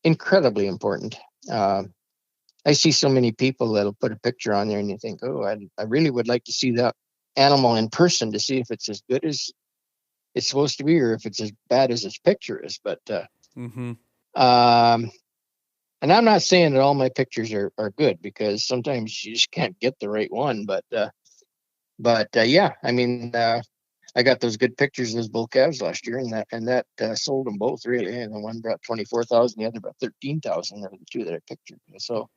incredibly important. I see so many people that'll put a picture on there, and you think, oh, I really would like to see that animal in person to see if it's as good as it's supposed to be or if it's as bad as its picture is. But Mm-hmm. and I'm not saying that all my pictures are good, because sometimes you just can't get the right one. But yeah, I mean, I got those good pictures of those bull calves last year, and that sold them both really. And the one brought 24,000, the other brought 13,000. They're the two that I pictured. So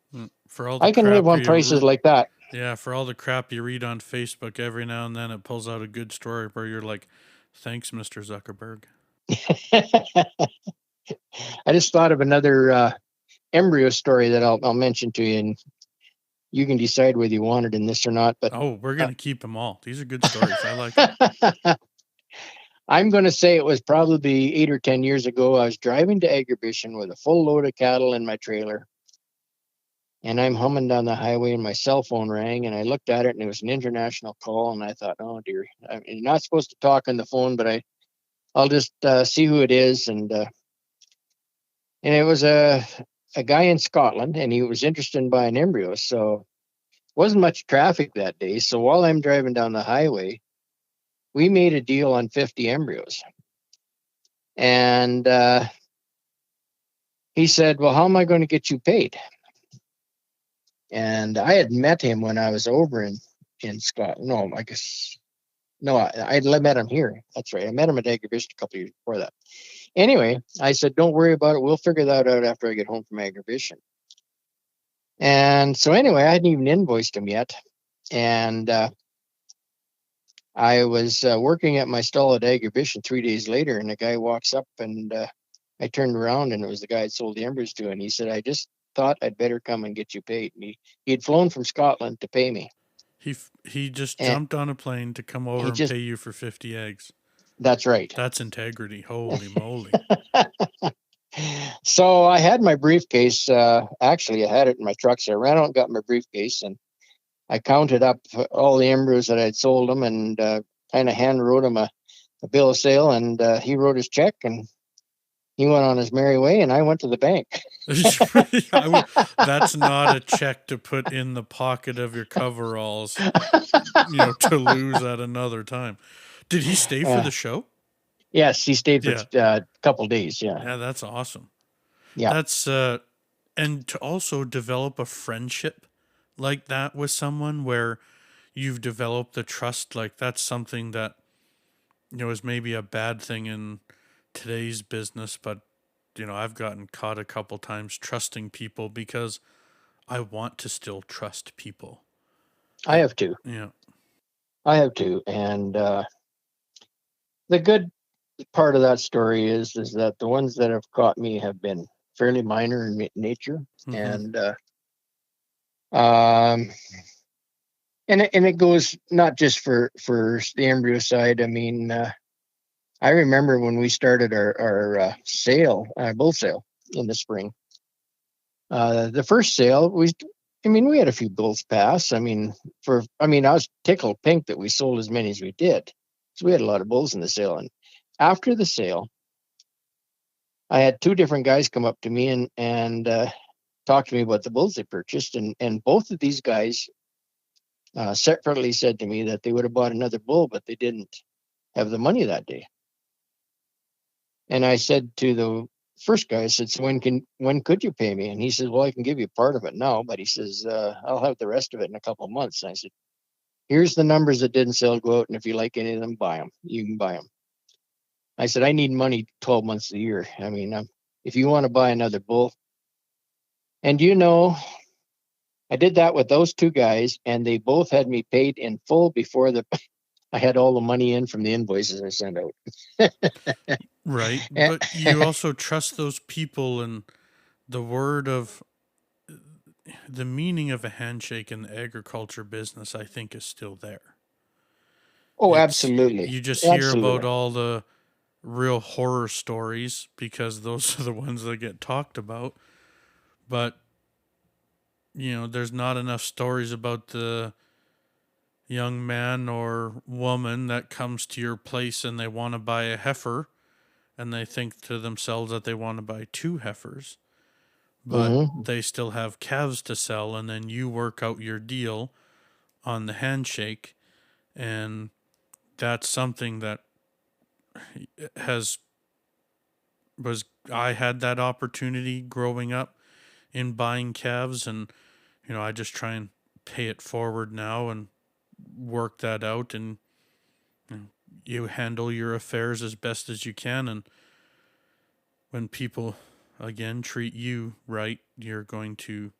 For all the I can live crap on prices like that. yeah, for all the crap you read on Facebook, every now and then it pulls out a good story where you're like, "Thanks, Mr. Zuckerberg." I just thought of another embryo story that I'll mention to you, and you can decide whether you want it in this or not. But Oh, we're gonna keep them all. These are good stories. I like it. I'm going to say it was probably 8 or 10 years ago. I was driving to exhibition with a full load of cattle in my trailer, and I'm humming down the highway, and my cell phone rang, and I looked at it, and it was an international call, and I thought, oh dear, you're not supposed to talk on the phone, but I'll just see who it is, and it was a guy in Scotland, and he was interested in buying embryos, so wasn't much traffic that day. So while I'm driving down the highway, we made a deal on 50 embryos. And he said, well, how am I going to get you paid? And I had met him when I was over in Scotland. No, I guess, no, I met him here. That's right. I met him at Agribition a couple of years before that. Anyway, I said, don't worry about it. We'll figure that out after I get home from Agribition. And so anyway, I hadn't even invoiced him yet. And I was working at my stall at Agribition 3 days later, and a guy walks up, and I turned around, and it was the guy I sold the embryos to, and he said, I just thought I'd better come and get you paid. And he'd flown from Scotland to pay me. He just And jumped on a plane to come over and pay you for 50 eggs. That's right. That's integrity. Holy moly. So I had my briefcase. Actually, I had it in my truck, so I ran out and got my briefcase, and I counted up all the embryos that I'd sold him, and kind of hand wrote him a bill of sale, and he wrote his check, and he went on his merry way, and I went to the bank. That's not a check to put in the pocket of your coveralls, to lose at another time. Did he stay for the show? Yes, he stayed for a couple days. Yeah. Yeah, that's awesome. Yeah. That's and to also develop a friendship like that with someone where you've developed the trust, like that's something that is maybe a bad thing in today's business, but I've gotten caught a couple times trusting people because I want to still trust people. I have to. Yeah. I have to. And the good part of that story is that the ones that have caught me have been fairly minor in nature. Mm-hmm. And it goes not just for the embryo side. I mean, I remember when we started our bull sale in the spring. The first sale, we had a few bulls pass. I was tickled pink that we sold as many as we did. So we had a lot of bulls in the sale. And after the sale, I had two different guys come up to me and talk to me about the bulls they purchased. And both of these guys separately said to me that they would have bought another bull, but they didn't have the money that day. And I said to the first guy, I said, so when could you pay me? And he says, well, I can give you part of it now, but he says, I'll have the rest of it in a couple of months. And I said, here's the numbers that didn't sell, go out, and if you like any of them, buy them. You can buy them. I said, I need money 12 months a year. I mean, if you want to buy another bull. And I did that with those two guys, and they both had me paid in full before I had all the money in from the invoices I sent out. Right. But you also trust those people, and the meaning of a handshake in the agriculture business, I think, is still there. Oh, absolutely. You just hear about all the real horror stories because those are the ones that get talked about. But, there's not enough stories about the young man or woman that comes to your place and they want to buy a heifer and they think to themselves that they want to buy two heifers, but they still have calves to sell, and then you work out your deal on the handshake, And that's something that has was I had that opportunity growing up in buying calves, and I just try and pay it forward now and work that out, and you handle your affairs as best as you can, and when people again treat you right, you're going to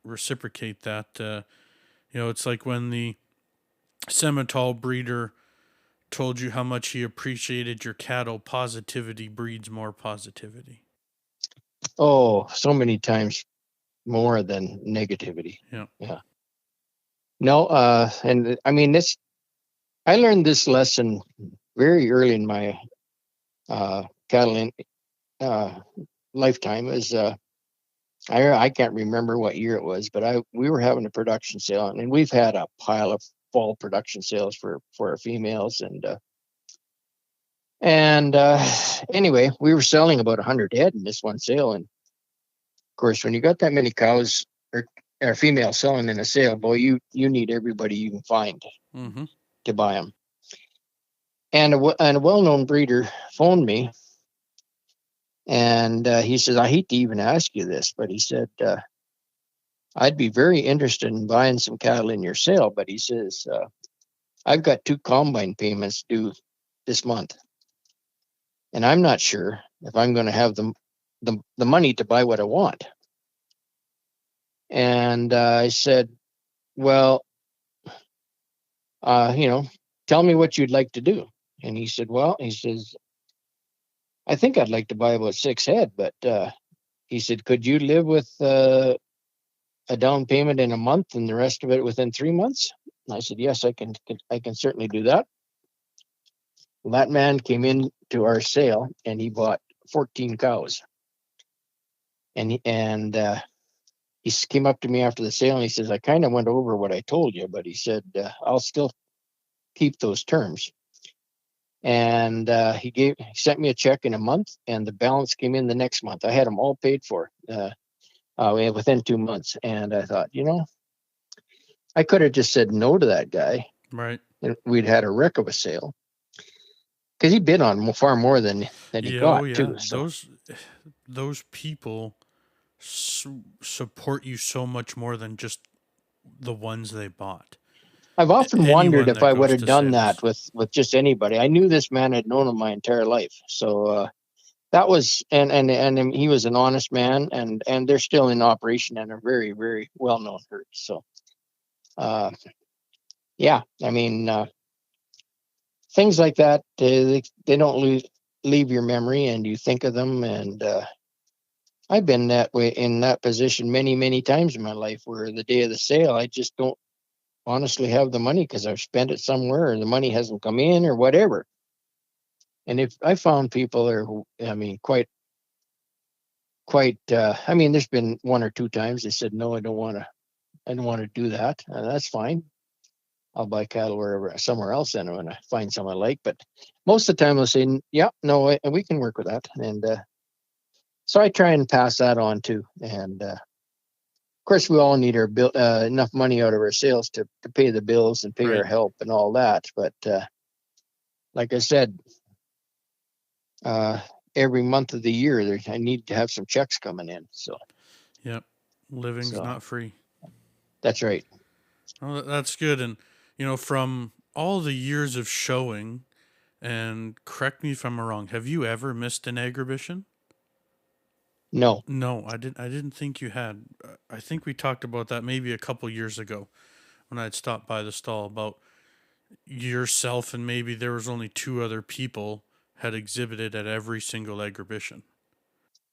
reciprocate that. It's like when the Semitol breeder told you how much he appreciated your cattle. Positivity breeds more positivity. Oh, so many times more than negativity. Yeah. Yeah. No, and I mean I learned this lesson very early in my cattle uh, lifetime. Is I can't remember what year it was, but we were having a production sale, and we've had a pile of fall production sales for our females, and anyway, we were selling about 100 head in this one sale, and of course, when you got that many cows or females selling in a sale, boy, you need everybody you can find Mm-hmm. to buy them. And a well-known breeder phoned me, and he says, I hate to even ask you this, but he said, I'd be very interested in buying some cattle in your sale, but he says, I've got 2 combine payments due this month, and I'm not sure if I'm going to have the money to buy what I want. And I said, well, tell me what you'd like to do. And he said, well, he says, I think I'd like to buy about 6 head, but he said, could you live with a down payment in a month and the rest of it within 3 months? And I said, yes, I can certainly do that. Well, that man came in to our sale and he bought 14 cows. And he came up to me after the sale and he says, I kind of went over what I told you, but he said, I'll still keep those terms. And he sent me a check in a month, and the balance came in the next month. I had them all paid for within 2 months. And I thought, I could have just said no to that guy, Right. and we'd had a wreck of a sale, because he bid on far more than he Yeah. got Oh, yeah. too. So Those people support you so much more than just the ones they bought. I've often wondered Anyone if that I goes would have to done sales. that with just anybody. I knew this man, had known him my entire life. So that was, and he was an honest man, and they're still in operation and a very, very well known herd. So yeah, I mean, things like that, they don't leave your memory, and you think of them. And I've been that way, in that position many, many times in my life, where the day of the sale, I just don't honestly have the money because I've spent it somewhere, or the money hasn't come in, or whatever. And if I found people who, I mean, I mean, there's been 1 or 2 times they said, no, I don't want to do that. And that's fine. I'll buy cattle somewhere else then when I find someone I like. But most of the time they'll say, yeah, no, we can work with that. And so I try and pass that on too. And of course, we all need our enough money out of our sales to pay the bills and pay Right. our help and all that. But like I said, every month of the year, I need to have some checks coming in. So, Yep. Living's not free. That's right. Oh, that's good. And, from all the years of showing, and correct me if I'm wrong, have you ever missed an exhibition? No. No, I didn't. I didn't think you had. I think we talked about that maybe a couple years ago when I'd stopped by the stall about yourself, and maybe there was only 2 other people had exhibited at every single exhibition.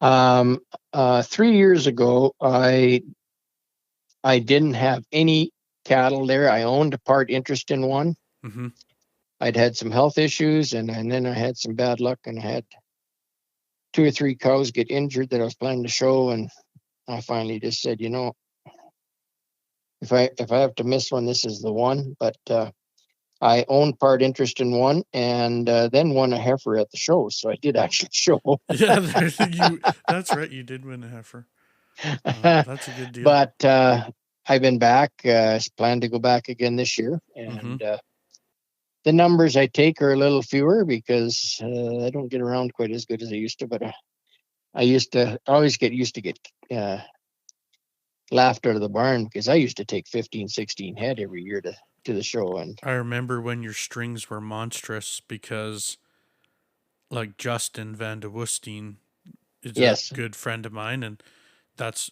3 years ago, I didn't have any cattle there. I owned a part interest in one. Mm-hmm. I'd had some health issues, and then I had some bad luck, and I had 2 or 3 cows get injured that I was planning to show, and I finally just said, if I have to miss one, this is the one. But I owned part interest in one, and then won a heifer at the show, so I did actually show. Yeah, that's right. You did win a heifer. That's a good deal. But I've been back. Plan to go back again this year, Mm-hmm. and the numbers I take are a little fewer because I don't get around quite as good as I used to. But I used to always get used to get laughed out of the barn because I used to take 15, 16 head every year to the show. And I remember when your strings were monstrous because, like, Justin Van de Woestijn is a yes, good friend of mine, and that's,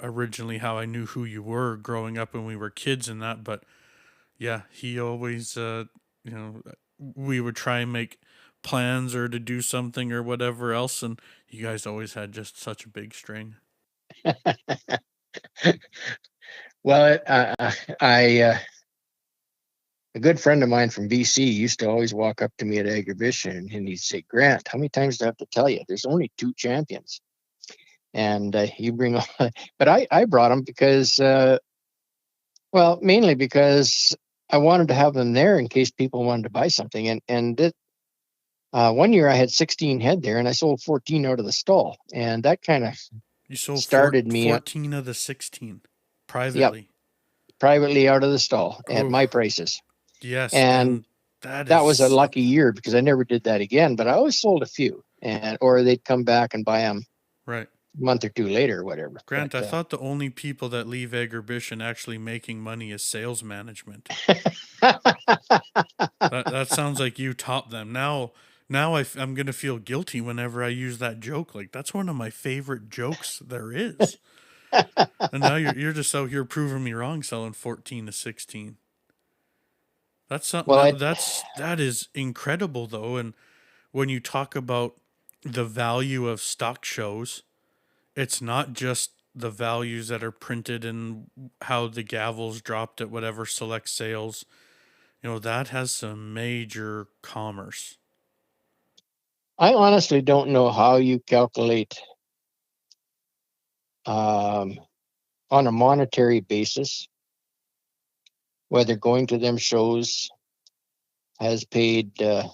originally how I knew who you were growing up when we were kids and that. But yeah, he always, we would try and make plans or to do something or whatever else, and you guys always had just such a big string. well, I a good friend of mine from BC used to always walk up to me at Agribition and he'd say, "Grant, how many times do I have to tell you? There's only 2 champions." And you bring on, but I brought them because, well, mainly because I wanted to have them there in case people wanted to buy something. And one year I had 16 head there and I sold 14 out of the stall. And that kind of You sold started me, 14 of the 16 yep, privately. privately out of the stall at Oh, my prices. yes, And and that that is was a lucky something. year because I never did that again, but I always sold a few, and or they'd come back and buy them Right. a month or two later or whatever. But Grant, I thought the only people that leave Agribition actually making money is sales management. That sounds like you taught them. Now I'm gonna feel guilty whenever I use that joke. Like, that's one of my favorite jokes there is. And now you're just out here proving me wrong, selling 14 to 16. That's something well, I that is incredible though. And when you talk about the value of stock shows, it's not just the values that are printed and how the gavels dropped at whatever select sales. That has some major commerce. I honestly don't know how you calculate um, on a monetary basis whether going to them shows has paid. I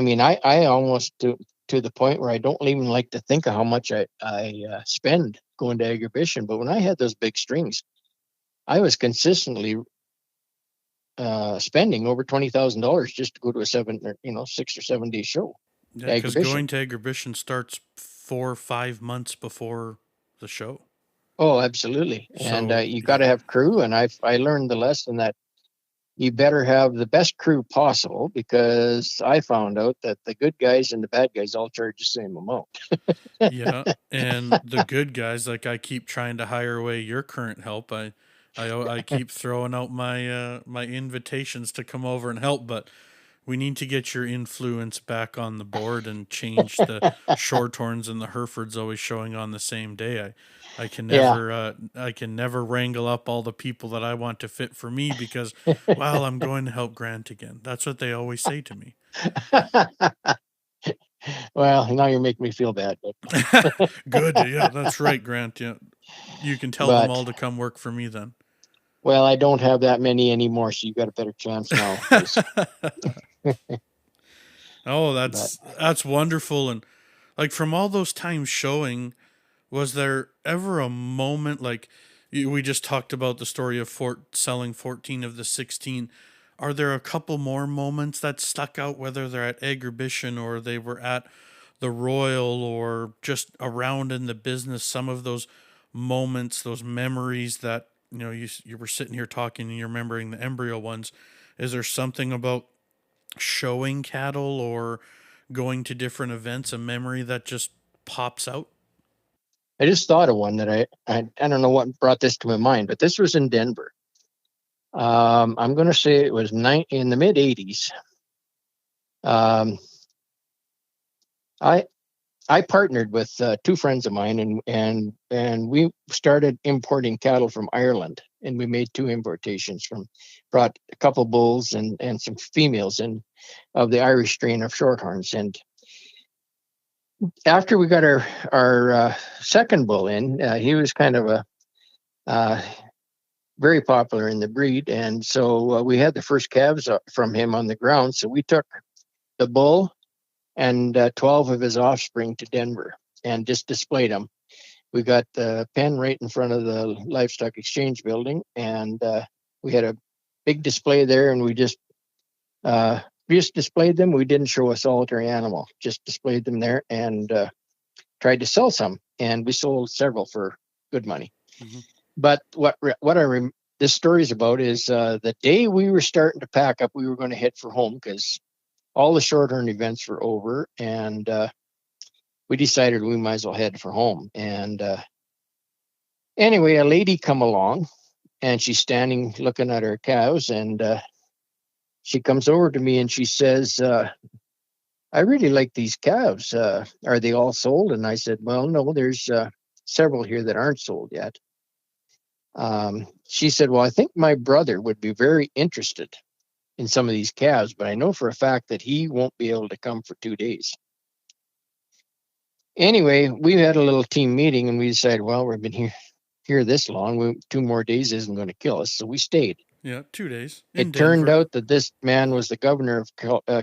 mean, I almost to the point where I don't even like to think of how much I spend going to Agribition. But when I had those big strings, I was consistently spending over $20,000 just to go to a 6 or 7 day show, Yeah, because Agribition. going to exhibition starts 4 or 5 months before the show. Oh, absolutely. And So you got to yeah, have crew. And I learned the lesson that you better have the best crew possible because I found out that the good guys and the bad guys all charge the same amount. yeah, and the good guys, like, I keep trying to hire away your current help. I keep throwing out my invitations to come over and help, but we need to get your influence back on the board and change the Shorthorns and the Herefords always showing on the same day. Yeah. I can never wrangle up all the people that I want to fit for me because, well, I'm going to help Grant again. That's what they always say to me. Well, now you're making me feel bad. Good, yeah, that's right, Grant. Yeah, you can tell them But all to come work for me then. well, I don't have that many anymore, so you got a better chance now. 'Cause, Oh, but that's wonderful. And, like, from all those times showing, was there ever a moment like we just talked about the story of selling 14 of the 16? Are there a couple more moments that stuck out, whether they're at Agribition or they were at the Royal or just around in the business? Some of those moments, those memories that you were sitting here talking and you're remembering the embryo ones. Is there something about showing cattle or going to different events, a memory that just pops out? I just thought of one that I don't know what brought this to my mind, but this was in Denver. I'm going to say it was in the mid '80s. Um, I I partnered with 2 friends of mine, and we started importing cattle from Ireland, and we made 2 importations brought a couple bulls and some females in of the Irish strain of Shorthorns. And after we got our second bull in, he was kind of a uh, very popular in the breed, and so we had the first calves from him on the ground. So we took the bull and 12 of his offspring to Denver and just displayed them. we got the pen right in front of the Livestock Exchange building, and we had a big display there, and we just displayed them. We didn't show a solitary animal, just displayed them there and tried to sell some, and we sold several for good money. Mm-hmm. But what this story is about is the day we were starting to pack up, we were going to head for home because all the Shorthorn events were over, and we decided we might as well head for home. And anyway, a lady come along, and she's standing looking at her cows, and she comes over to me and she says, I really like these calves. Are they all sold? And I said, well, no, there's several here that aren't sold yet. She said, well, I think my brother would be very interested in some of these calves, but I know for a fact that he won't be able to come for 2 days. Anyway, we had a little team meeting, and we decided, well, we've been here this long. 2 more days isn't going to kill us, so we stayed. Yeah, 2 days. It turned out that this man was the governor of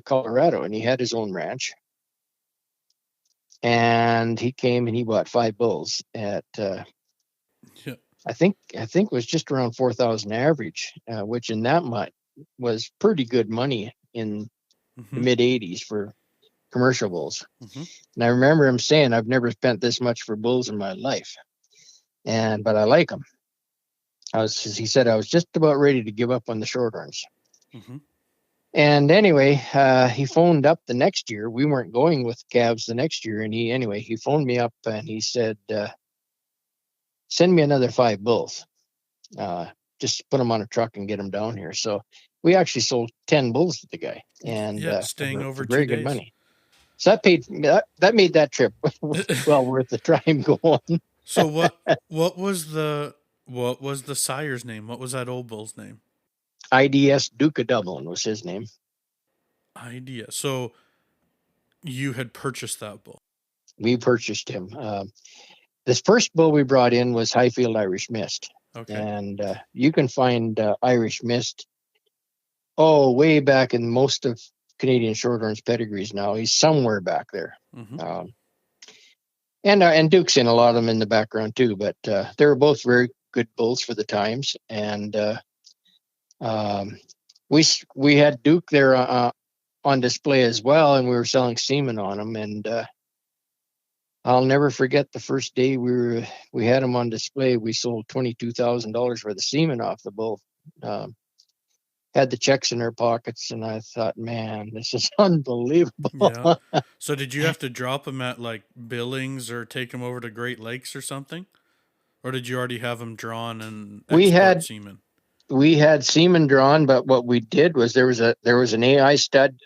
Colorado, and he had his own ranch. And he came and he bought 5 bulls at I think it was just around 4,000 average, which in that month was pretty good money in the mid 80s for commercial bulls. And I remember him saying, I've never spent this much for bulls in my life, but I like them. He said, I was just about ready to give up on the Shorthorns. And anyway, he phoned up the next year. We weren't going with calves the next year. And he phoned me up and he said, send me another 5 bulls. Just put them on a truck and get them down here. So we actually sold 10 bulls to the guy, and staying over very 2 days. Good money. So that made that trip well worth the time going. So what was the sire's name? What was that old bull's name? IDS Duke of Dublin was his name. Idea. So you had purchased that bull. We purchased him. This first bull we brought in was Highfield Irish Mist. Okay. And you can find Irish Mist way back in most of Canadian Shorthorn's pedigrees now. He's somewhere back there. And Duke's in a lot of them in the background too, but they were both very good bulls for the times. And we had Duke there on display as well, and we were selling semen on him. And I'll never forget the first day we had him on display. We sold $22,000 worth of semen off the bull. Had the checks in our pockets, and I thought, man, this is unbelievable. Yeah. So did you have to drop him at like Billings or take him over to Great Lakes or something? Or did you already have him drawn and export semen? We had semen drawn, but what we did was there was an AI stud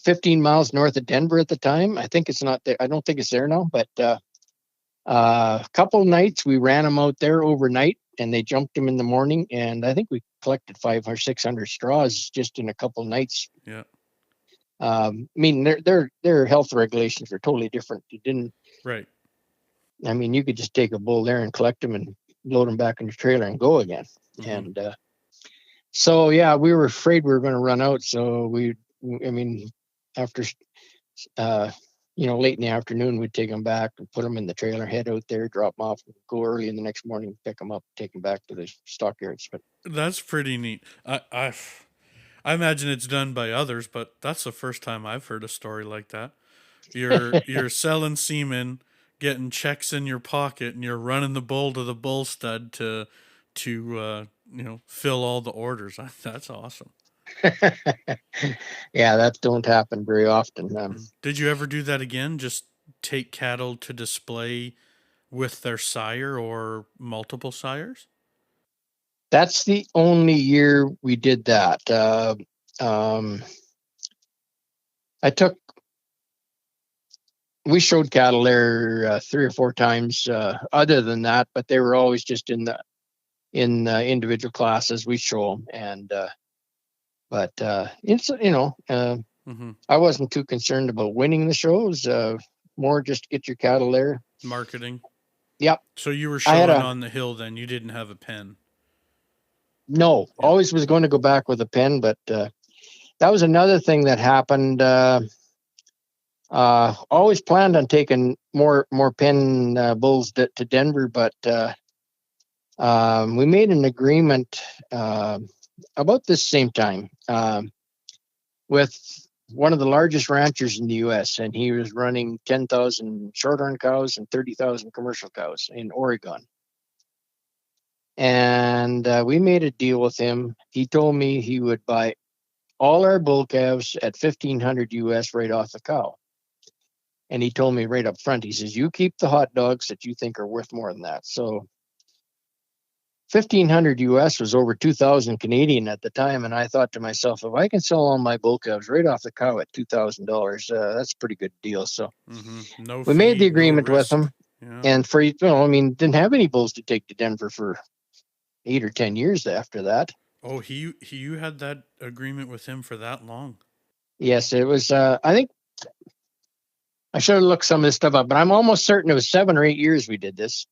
15 miles north of Denver at the time. I think it's not there. I don't think it's there now, but a couple nights we ran them out there overnight, and they jumped him in the morning, and I think we collected 500 or 600 straws just in a couple nights. Yeah. I mean, their health regulations are totally different. You didn't. Right. I mean, you could just take a bull there and collect them and load them back in your trailer and go again. And so, yeah, we were afraid we were going to run out. So after, late in the afternoon, we'd take them back and put them in the trailer, head out there, drop them off, go early in the next morning, pick them up, take them back to the stockyards. But that's pretty neat. I imagine it's done by others, but that's the first time I've heard a story like that. You're selling semen, getting checks in your pocket, and you're running the bull to the bull stud to fill all the orders. That's awesome. Yeah, that don't happen very often. Did you ever do that again? Just take cattle to display with their sire or multiple sires? That's the only year we did that. We showed cattle there 3 or 4 times. Other than that, but they were always just in individual classes. We show them, but it's I wasn't too concerned about winning the shows. More just get your cattle there. Marketing. Yep. So you were showing on the hill then. You didn't have a pen. No, yep. Always was going to go back with a pen, but that was another thing that happened. Always planned on taking more pen bulls to Denver, but we made an agreement about this same time with one of the largest ranchers in the U.S., and he was running 10,000 shorthorn cows and 30,000 commercial cows in Oregon. And we made a deal with him. He told me he would buy all our bull calves at $1,500 US right off the cow. And he told me right up front, he says, you keep the hot dogs that you think are worth more than that. So $1,500 US was over 2,000 Canadian at the time. And I thought to myself, if I can sell all my bull calves right off the cow at $2,000, that's a pretty good deal. So No we made the fee, no agreement with risk. him. Yeah. And for, didn't have any bulls to take to Denver for 8 or 10 years after that. Oh, you had that agreement with him for that long? Yes, it was. I think I should have looked some of this stuff up, but I'm almost certain it was 7 or 8 years we did this.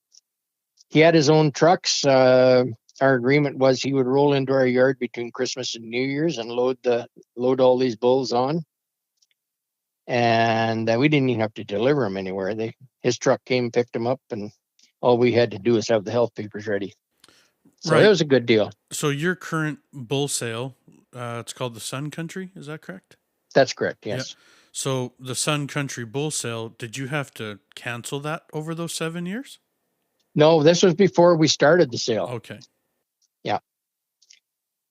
He had his own trucks. Our agreement was he would roll into our yard between Christmas and New Year's and load all these bulls on. And we didn't even have to deliver them anywhere. His truck came, picked them up, and all we had to do was have the health papers ready. So Right. it was a good deal. So your current bull sale, it's called the Sun Country. Is that correct? That's correct. Yes. Yeah. So the Sun Country bull sale, did you have to cancel that over those 7 years? No, this was before we started the sale. Okay.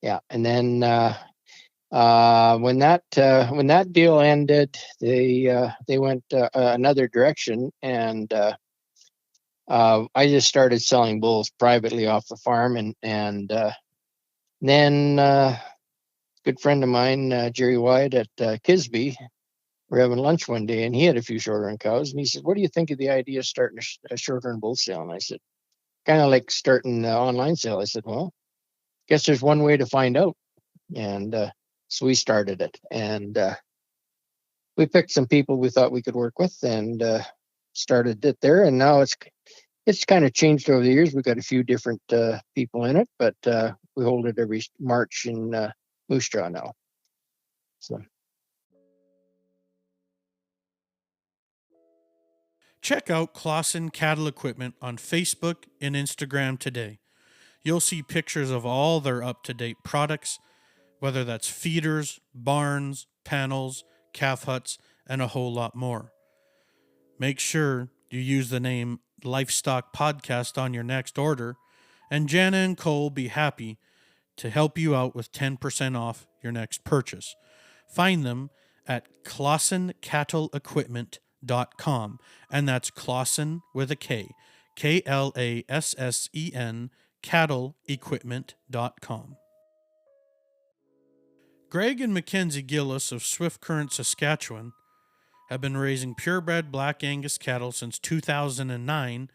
Yeah. And then when that deal ended, they went another direction, and I just started selling bulls privately off the farm, and then a good friend of mine, Jerry Wyatt at Kisby, we're having lunch one day, and he had a few shorthorn cows, and he said, "What do you think of the idea of starting a shorthorn bull sale?" And I said, "Kind of like starting an online sale." I said, "Well, guess there's one way to find out." And so we started it, and we picked some people we thought we could work with, and started it there. And now it's kind of changed over the years. We've got a few different people in it, but we hold it every March in Moose Jaw now. So check out Clausen Cattle Equipment on Facebook and Instagram today. You'll see pictures of all their up-to-date products, whether that's feeders, barns, panels, calf huts, and a whole lot more. Make sure you use the name Lifestock Podcast on your next order, and Jana and Cole will be happy to help you out with 10% off your next purchase. Find them at ClausenCattleEquipment.com, and that's Clausen with a K, Klassen, cattleequipment.com. Greg and Mackenzie Gillis of Swift Current, Saskatchewan, have been raising purebred Black Angus cattle since 2009,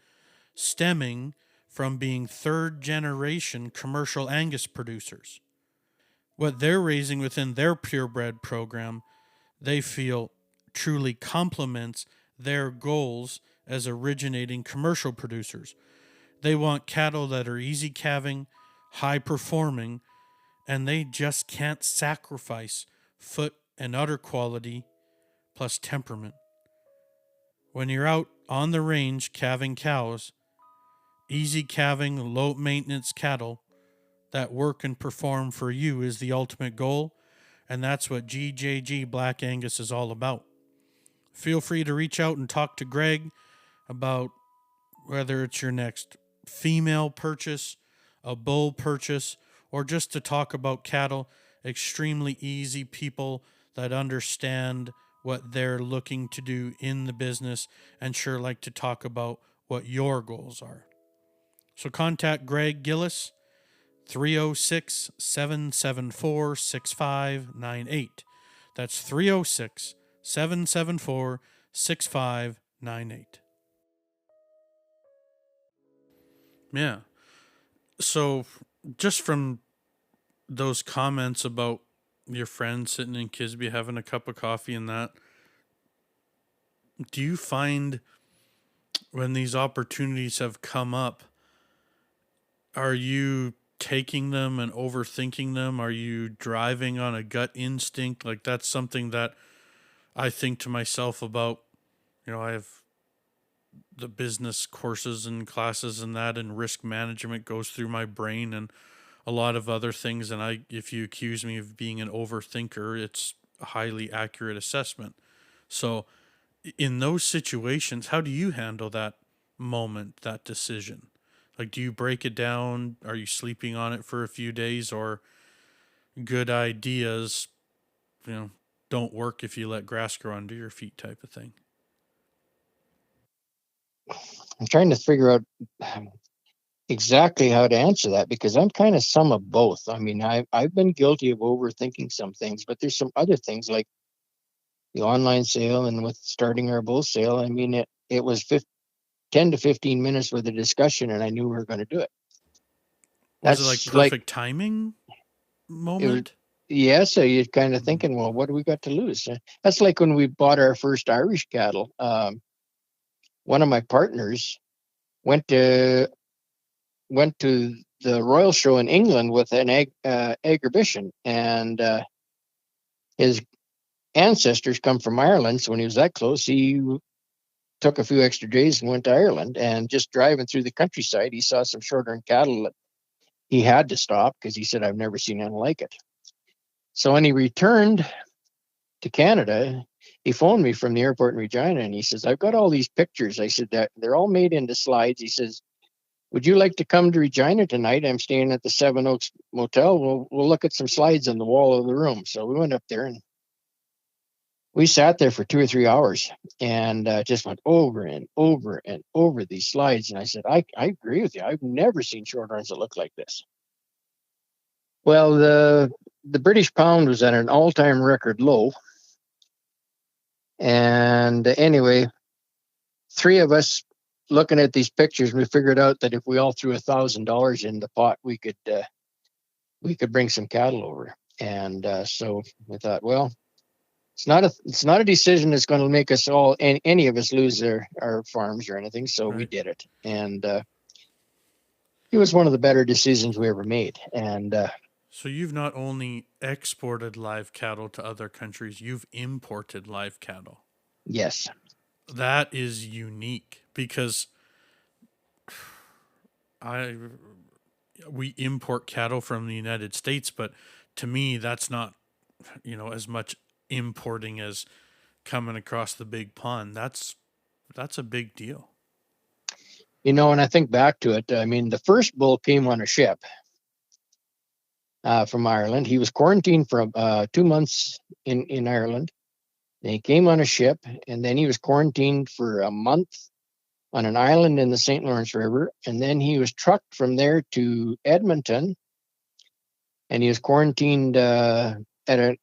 stemming from being third-generation commercial Angus producers. What they're raising within their purebred program, they feel truly complements their goals as originating commercial producers. They want cattle that are easy calving, high performing, and they just can't sacrifice foot and udder quality plus temperament. When you're out on the range calving cows, easy calving, low maintenance cattle that work and perform for you is the ultimate goal, and that's what GJG Black Angus is all about. Feel free to reach out and talk to Greg about whether it's your next female purchase, a bull purchase, or just to talk about cattle. Extremely easy people that understand what they're looking to do in the business and sure like to talk about what your goals are. So contact Greg Gillis, 306-774-6598. That's 306-774-6598. Yeah. So just from those comments about your friend sitting in Kisby having a cup of coffee and that, do you find when these opportunities have come up, are you taking them and overthinking them? Are you driving on a gut instinct? Like that's something that I think to myself about, I have the business courses and classes and that, and risk management goes through my brain, and a lot of other things. And if you accuse me of being an overthinker, it's a highly accurate assessment. So in those situations, how do you handle that moment, that decision? Like, do you break it down? Are you sleeping on it for a few days, or good ideas, you know, don't work if you let grass grow under your feet type of thing? I'm trying to figure out exactly how to answer that, because I'm kind of some of both. I mean, I've been guilty of overthinking some things, but there's some other things like the online sale and with starting our bull sale. I mean, it was 10 to 15 minutes with a discussion, and I knew we were going to do it. Was it like That's like perfect timing it was. moment? Yeah, so you're kind of Mm-hmm. thinking, well, what do we got to lose? That's like when we bought our first Irish cattle. One of my partners went to the Royal Show in England with an exhibition, and his ancestors come from Ireland. So when he was that close, he took a few extra days and went to Ireland. And just driving through the countryside, he saw some Shorthorn cattle that he had to stop, because he said, I've never seen anything like it. So when he returned to Canada, he phoned me from the airport in Regina, and he says, I've got all these pictures. I said, that they're all made into slides. He says, would you like to come to Regina tonight? I'm staying at the Seven Oaks Motel. We'll look at some slides on the wall of the room. So we went up there, and we sat there for 2 or 3 hours, and just went over and over and over these slides. And I said, I agree with you. I've never seen Shorthorns that look like this. Well, the British pound was at an all-time record low. And anyway, three of us looking at these pictures, we figured out that if we all threw $1,000 in the pot, we could bring some cattle over. And so we thought, well, it's not a decision that's going to make us all, any of us, lose our farms or anything. So we Right. did it, and it was one of the better decisions we ever made. And So you've not only exported live cattle to other countries, you've imported live cattle. yes, That is unique because I we import cattle from the United States, but to me that's not, as much importing as coming across the big pond. That's a big deal. and I think back to it. I mean, the first bull came on a ship from Ireland. He was quarantined for 2 months in Ireland. And he came on a ship, and then he was quarantined for a month on an island in the St. Lawrence River. And then he was trucked from there to Edmonton, and he was quarantined at a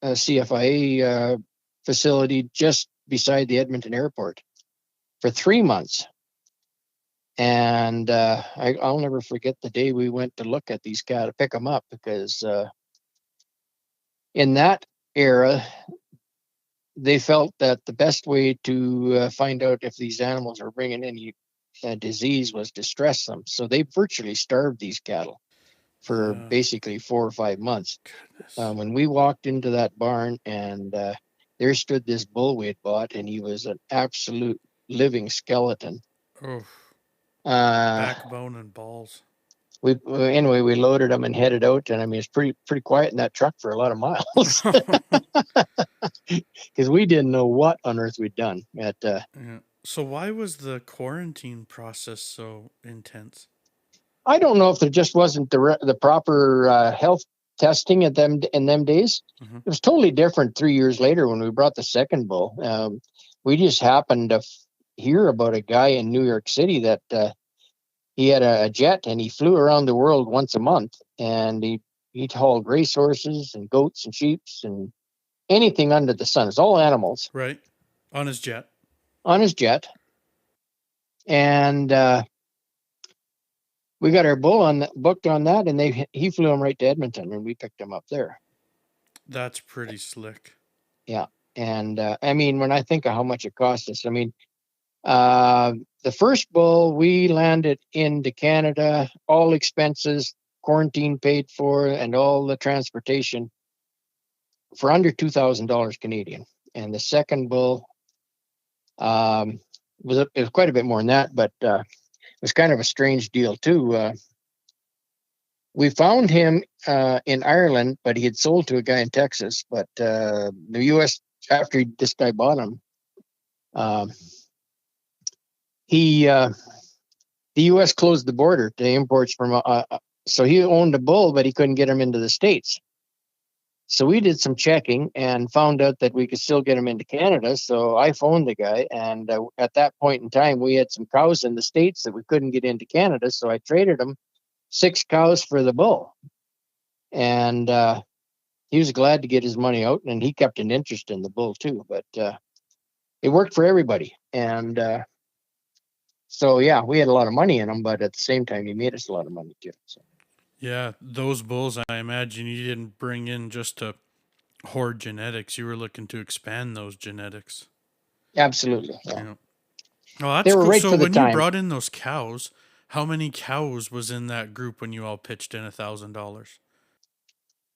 CFIA facility just beside the Edmonton airport for 3 months. And I'll never forget the day we went to look at these cattle, pick them up, because in that era, they felt that the best way to find out if these animals are bringing any disease was to stress them. So they virtually starved these cattle for basically 4 or 5 months. Goodness. When we walked into that barn, and there stood this bull we had bought, and he was an absolute living skeleton. Oh, Uh, backbone and balls. anyway, we loaded him and headed out, and I mean, it's pretty quiet in that truck for a lot of miles, because we didn't know what on earth we'd done. Yeah. So why was the quarantine process so intense? I don't know if there just wasn't the proper health testing at them in them days. Mm-hmm. It was totally different 3 years later when we brought the second bull. We just happened to hear about a guy in New York City that he had a jet, and he flew around the world once a month, and he hauled racehorses and goats and sheep and anything under the sun. It's all animals. Right. On his jet. On his jet. And we got our bull booked on that, and he flew him right to Edmonton, and we picked him up there. That's pretty slick. Yeah. And I mean, when I think of how much it cost us, I mean, the first bull we landed into Canada, all expenses, quarantine paid for, and all the transportation, for under $2,000 Canadian. and the second bull it was quite a bit more than that, but it was kind of a strange deal too. We found him in Ireland, but he had sold to a guy in Texas. But the U.S. after this guy bought him, the U.S. closed the border to imports from. So he owned a bull, but he couldn't get him into the States. So we did some checking and found out that we could still get him into Canada. So I phoned the guy, and at that point in time, we had some cows in the States that we couldn't get into Canada. So I traded him 6 cows for the bull, and he was glad to get his money out, and he kept an interest in the bull too. But it worked for everybody, and so yeah, we had a lot of money in him, but at the same time, he made us a lot of money too. So. Yeah, those bulls, I imagine you didn't bring in just to hoard genetics. You were looking to expand those genetics. Absolutely. Yeah. Yeah. Oh, that's They were cool. right So for the when you time. brought in those cows, how many cows was in that group when you all pitched in $1,000?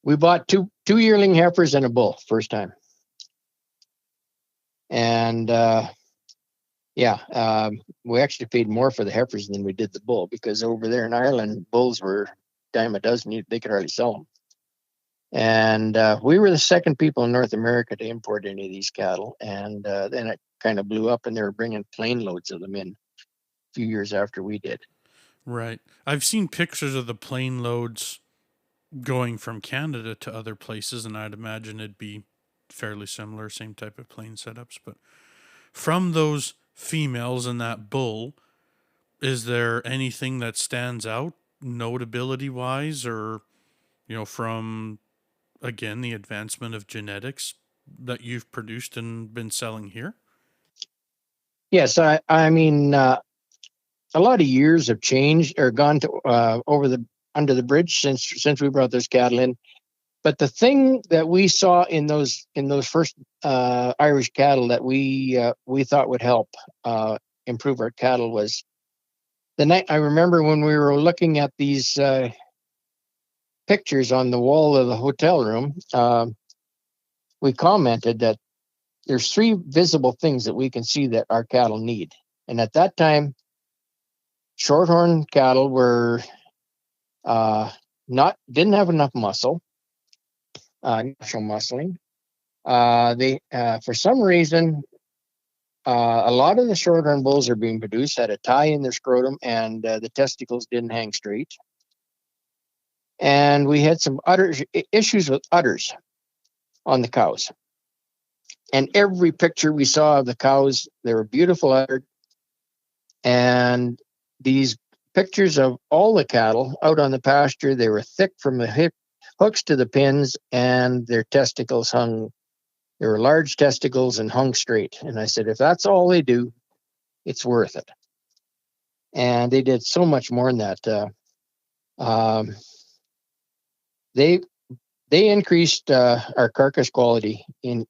We bought two yearling heifers and a bull first time, and we actually paid more for the heifers than we did the bull, because over there in Ireland, bulls were dime a dozen. They could hardly sell them. And we were the second people in North America to import any of these cattle. And then it kind of blew up, and they were bringing plane loads of them in a few years after we did. Right. I've seen pictures of the plane loads going from Canada to other places, and I'd imagine it'd be fairly similar, same type of plane setups. But from those females and that bull, is there anything that stands out notability wise, or, from, again, the advancement of genetics that you've produced and been selling here? Yes, I mean, a lot of years have changed or gone to under the bridge since we brought those cattle in. But the thing that we saw in those first Irish cattle that we thought would help improve our cattle was the night. I remember when we were looking at these pictures on the wall of the hotel room, we commented that there's 3 visible things that we can see that our cattle need. And at that time, Shorthorn cattle were didn't have enough muscle, natural muscling. They for some reason, a lot of the Shorthorn bulls are being produced had a tie in their scrotum, and the testicles didn't hang straight. And we had some issues with udders on the cows. And every picture we saw of the cows, they were beautiful uddered. And these pictures of all the cattle out on the pasture, they were thick from the hooks to the pins, and their testicles hung. They were large testicles and hung straight. And I said, if that's all they do, it's worth it. And they did so much more than that. They increased our carcass quality in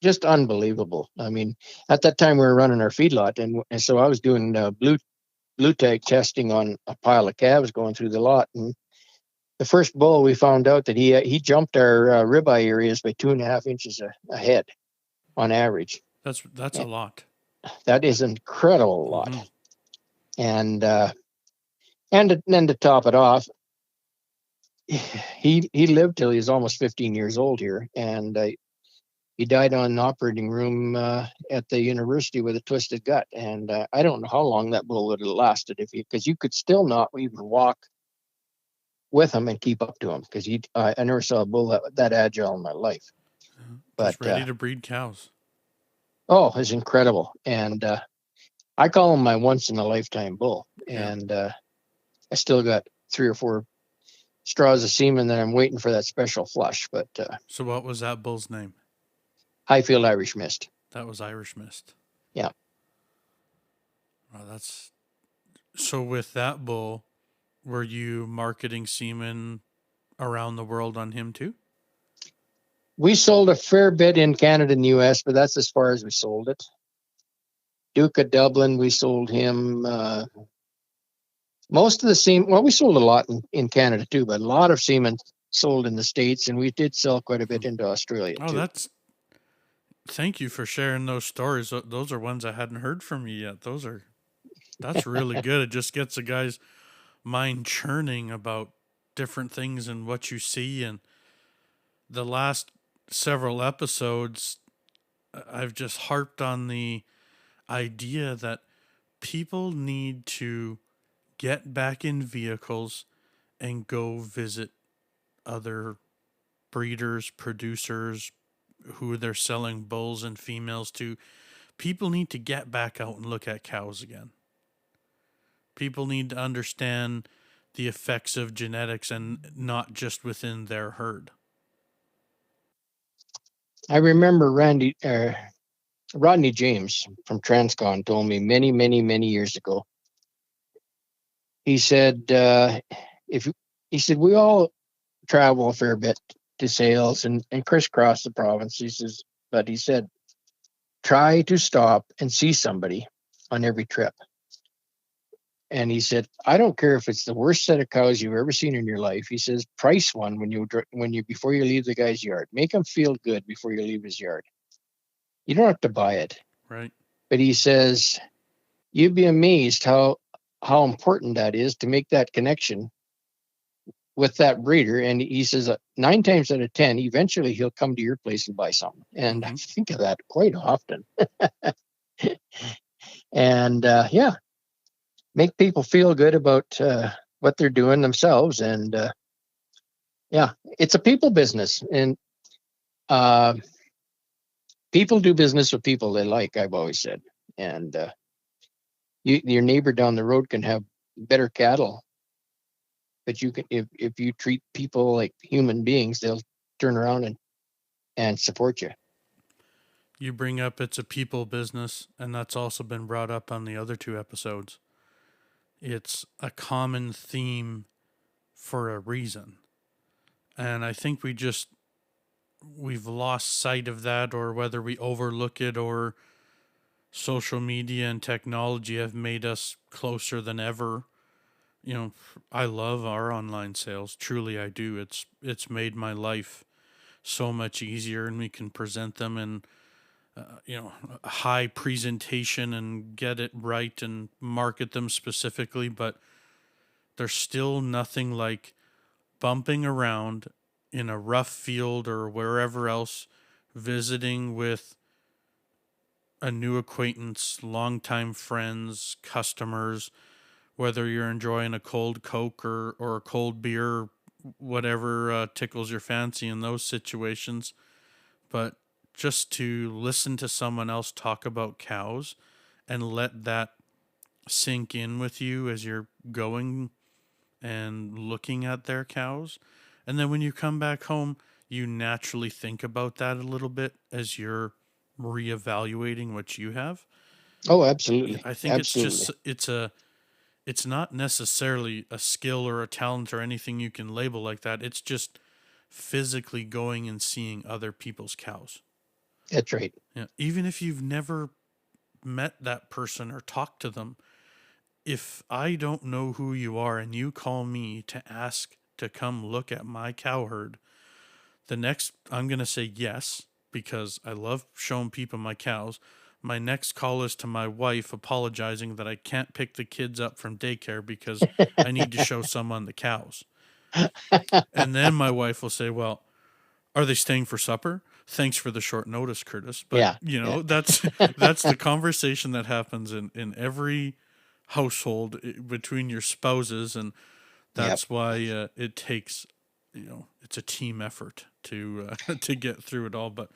just unbelievable. I mean, at that time we were running our feedlot, and so I was doing blue tag testing on a pile of calves going through the lot. And the first bull, we found out that he jumped our ribeye areas by 2.5 inches ahead on average. That's a lot. That is incredible lot. Mm-hmm. And then to top it off, he lived till he was almost 15 years old here, and he died on an operating room at the university with a twisted gut. And I don't know how long that bull would have lasted because you could still not even walk with him and keep up to him, because I never saw a bull that agile in my life. Just ready to breed cows. Oh, it's incredible. And I call him my once in a lifetime bull. Yeah. And I still got 3 or 4 straws of semen that I'm waiting for that special flush. But So what was that bull's name? Highfield Irish Mist. That was Irish Mist. Yeah. Wow, so with that bull, were you marketing semen around the world on him too? We sold a fair bit in Canada and the US, but that's as far as we sold it. Duke of Dublin, we sold him most of the semen. Well, we sold a lot in Canada too, but a lot of semen sold in the States, and we did sell quite a bit into Australia too. Thank you for sharing those stories. Those are ones I hadn't heard from you yet. That's really good. It just gets a guy's mind churning about different things and what you see. And the last several episodes, I've just harped on the idea that people need to get back in vehicles and go visit other breeders, producers who they're selling bulls and females to. People need to get back out and look at cows again. People need to understand the effects of genetics and not just within their herd. I remember Rodney James from Transcon told me many, many, many years ago. He said, if he said we all travel a fair bit to sales and crisscross the province. He says, but he said, try to stop and see somebody on every trip. And he said, I don't care if it's the worst set of cows you've ever seen in your life. He says, price one when you before you leave the guy's yard. Make him feel good before you leave his yard. You don't have to buy it. Right. But he says, you'd be amazed how important that is to make that connection with that breeder. And he says 9 times out of 10, eventually he'll come to your place and buy something. And I think of that quite often. And yeah, make people feel good about what they're doing themselves. And yeah, it's a people business. And people do business with people they like, I've always said. And your neighbor down the road can have better cattle, but you can if you treat people like human beings, they'll turn around and support you. You bring up it's a people business, and that's also been brought up on the other 2 episodes. It's a common theme for a reason. And I think we've lost sight of that, or whether we overlook it, or social media and technology have made us closer than ever. I love our online sales. Truly I do. It's made my life so much easier, and we can present them in a high presentation and get it right and market them specifically, but there's still nothing like bumping around in a rough field or wherever else, visiting with a new acquaintance, longtime friends, customers, whether you're enjoying a cold Coke or a cold beer, whatever tickles your fancy in those situations. But just to listen to someone else talk about cows and let that sink in with you as you're going and looking at their cows. And then when you come back home, you naturally think about that a little bit as you're reevaluating what you have. Oh, absolutely. I think Absolutely. it's not necessarily a skill or a talent or anything you can label like that. It's just physically going and seeing other people's cows. That's right. Yeah, even if you've never met that person or talked to them, if I don't know who you are and you call me to ask to come look at my cow herd, the next I'm going to say yes because I love showing people my cows. My next call is to my wife apologizing that I can't pick the kids up from daycare because I need to show someone the cows. And then my wife will say, "Well, are they staying for supper? Thanks for the short notice, Kurtis." But Yeah. Yeah. that's the conversation that happens in every household between your spouses, and Yep. that's why it takes it's a team effort to to get through it all. But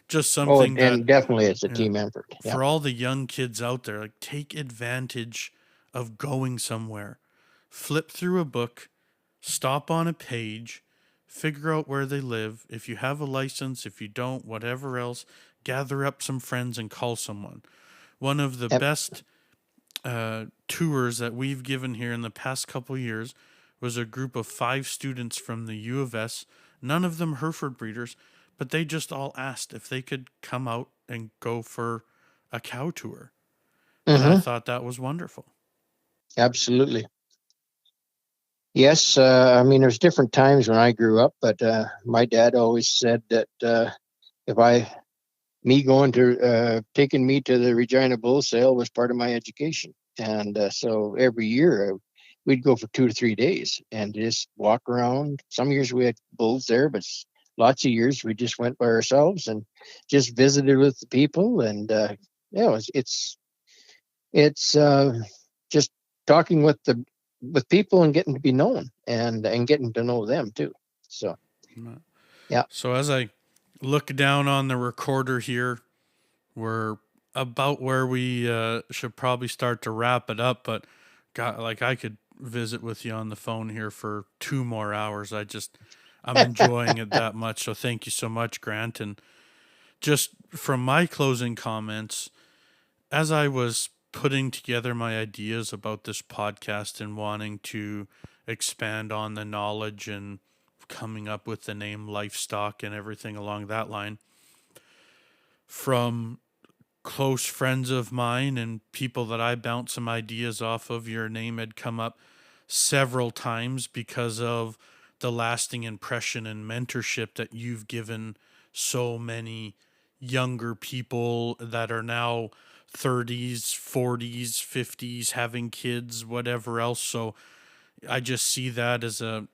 just Oh, something that and definitely it's a uh, team effort. Yeah. for all the young kids out there, like take advantage of going somewhere, flip through a book, stop on a page, figure out where they live. If you have a license, if you don't, whatever else, gather up some friends and call someone. One of the Yep. best tours that we've given here in the past couple years was a group of 5 students from the U of S, none of them Hereford breeders, but they just all asked if they could come out and go for a cow tour. And I Mm-hmm. thought that was wonderful. Absolutely. Yes. I mean, there's different times when I grew up, but my dad always said that if I me going to taking me to the Regina Bull Sale was part of my education, and so every year we'd go for 2 to 3 days and just walk around. Some years we had bulls there, but lots of years we just went by ourselves and just visited with the people. And yeah, it's just talking with people and getting to be known and getting to know them too. So yeah. So as I look down on the recorder here, we're about where we should probably start to wrap it up. But God, like I could visit with you on the phone here for 2 more hours. I'm enjoying it that much. So thank you so much, Grant. And just from my closing comments, as I was putting together my ideas about this podcast and wanting to expand on the knowledge and coming up with the name Lifestock and everything along that line, from close friends of mine and people that I bounce some ideas off of, your name had come up several times because of the lasting impression and mentorship that you've given so many younger people that are now 30s, 40s, 50s, having kids, whatever else. So I just see that as you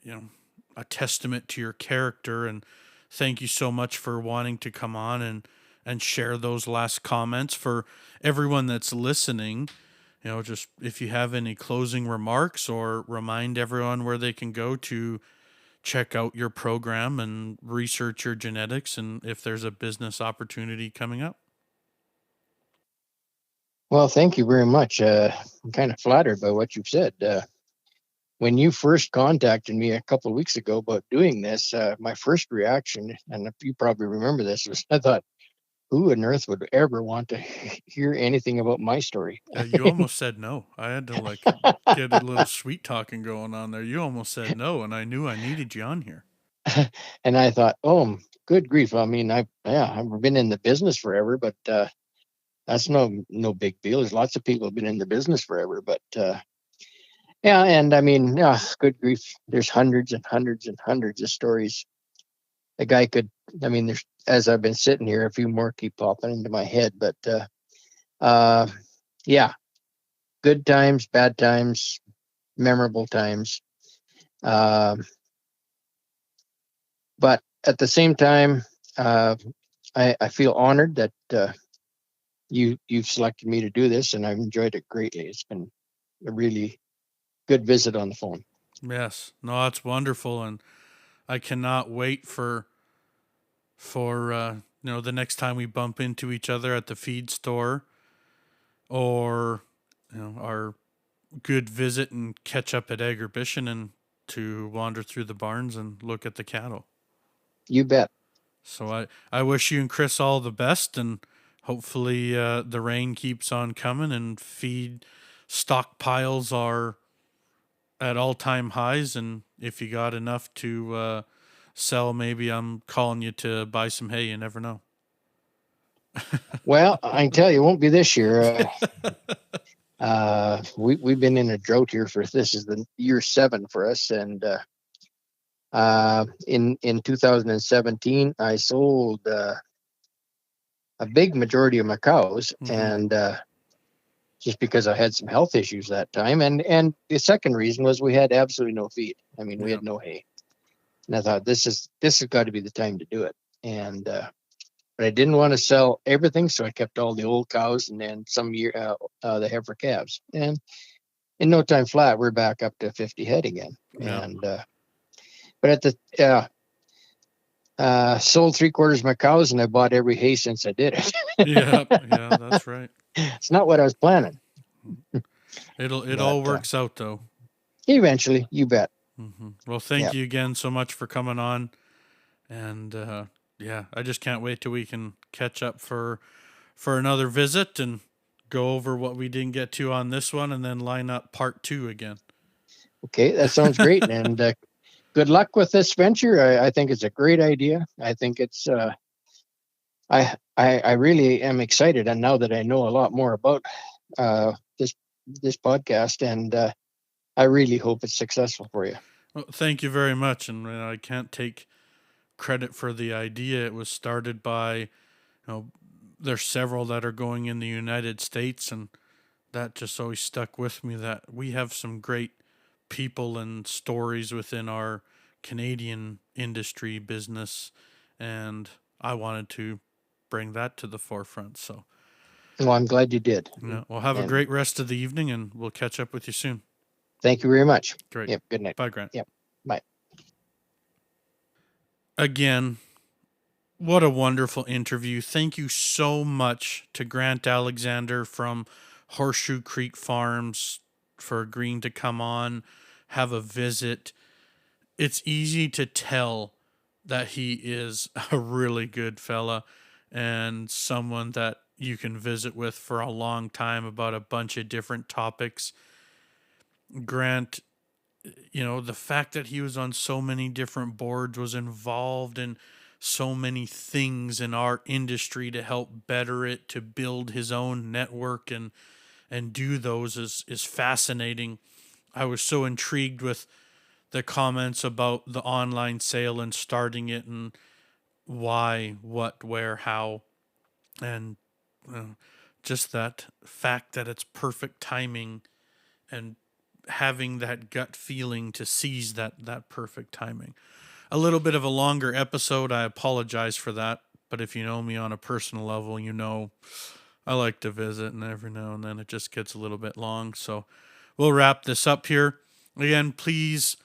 know, a testament to your character. And thank you so much for wanting to come on and share those last comments. For everyone that's listening, just if you have any closing remarks, or remind everyone where they can go to check out your program and research your genetics, and if there's a business opportunity coming up. Well, thank you very much. I'm kind of flattered by what you've said. When you first contacted me a couple of weeks ago about doing this, my first reaction, and you probably remember this, was I thought, who on earth would ever want to hear anything about my story? You almost said no. I had to get a little sweet talking going on there. You almost said no, and I knew I needed you on here. And I thought, oh, good grief. I mean, I've been in the business forever, but that's no big deal. There's lots of people who've been in the business forever, but yeah, and I mean, yeah, good grief. There's hundreds and hundreds and hundreds of stories. A guy could, I mean, there's, as I've been sitting here, a few more keep popping into my head, but yeah, good times, bad times, memorable times. But at the same time, I feel honored that you've selected me to do this, and I've enjoyed it greatly. It's been a really good visit on the phone. Yes, no, that's wonderful, and I cannot wait for the next time we bump into each other at the feed store, or our good visit and catch up at Agribition, and to wander through the barns and look at the cattle. You bet. So I wish you and Chris all the best, and hopefully the rain keeps on coming and feed stockpiles are at all-time highs. And if you got enough to sell, maybe I'm calling you to buy some hay. You never know. Well, I can tell you, it won't be this year. We've been in a drought here this is the year 7 for us, and in 2017 I sold a big majority of my cows, and just because I had some health issues that time, and the second reason was we had absolutely no feed. I mean, we had no hay, and I thought this has got to be the time to do it. And but I didn't want to sell everything, so I kept all the old cows and then some year the heifer calves. And in no time flat, we're back up to 50 head again. Yeah. And but at the sold 3/4 of my cows, and I bought every hay since I did it. yeah, that's right. It's not what I was planning. It all works out though. Eventually, you bet. Mm-hmm. Well, thank you again so much for coming on, and yeah, I just can't wait till we can catch up for another visit and go over what we didn't get to on this one, and then line up part 2 again. Okay, that sounds great. And good luck with this venture. I think it's a great idea. I think it's I really am excited, and now that I know a lot more about this podcast, and I really hope it's successful for you. Well, thank you very much, and I can't take credit for the idea. It was started by There's several that are going in the United States, and that just always stuck with me that we have some great people and stories within our Canadian industry business, and I wanted to bring that to the forefront. So, Well, I'm glad you did. we'll have a And great rest of the evening, and we'll catch up with you soon. thank you very much. Great. Yep. Good night. Bye, Grant. Yep. Bye. Again, what a wonderful interview. Thank you so much to Grant Alexander from Horseshoe Creek Farms for agreeing to come on, have a visit. It's easy to tell that he is a really good fella and someone that you can visit with for a long time about a bunch of different topics. Grant, the fact that he was on so many different boards, was involved in so many things in our industry to help better it, to build his own network and do those is fascinating. I was so intrigued with the comments about the online sale and starting it and why, what, where, how, and just that fact that it's perfect timing and having that gut feeling to seize that perfect timing. A little bit of a longer episode. I apologize for that, but if you know me on a personal level, I like to visit, and every now and then it just gets a little bit long. So we'll wrap this up here. Again, please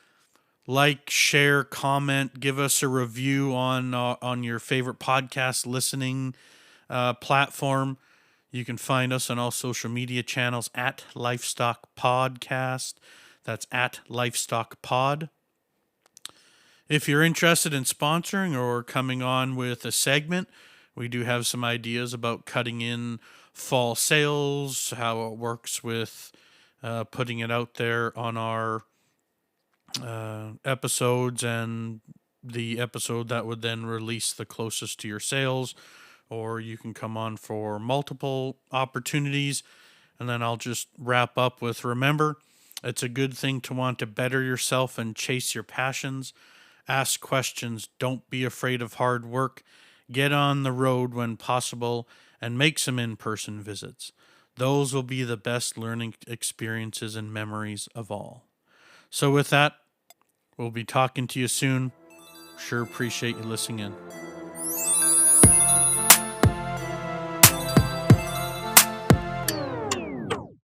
like, share, comment, give us a review on your favorite podcast listening platform. You can find us on all social media channels at Lifestock Podcast. That's at Lifestock Pod. If you're interested in sponsoring or coming on with a segment, we do have some ideas about cutting in fall sales, how it works with putting it out there on our episodes, and the episode that would then release the closest to your sales, or you can come on for multiple opportunities. And then I'll just wrap up with, remember, it's a good thing to want to better yourself and chase your passions. Ask questions. Don't be afraid of hard work. Get on the road when possible and make some in-person visits. Those will be the best learning experiences and memories of all. So with that, we'll be talking to you soon. Sure appreciate you listening in.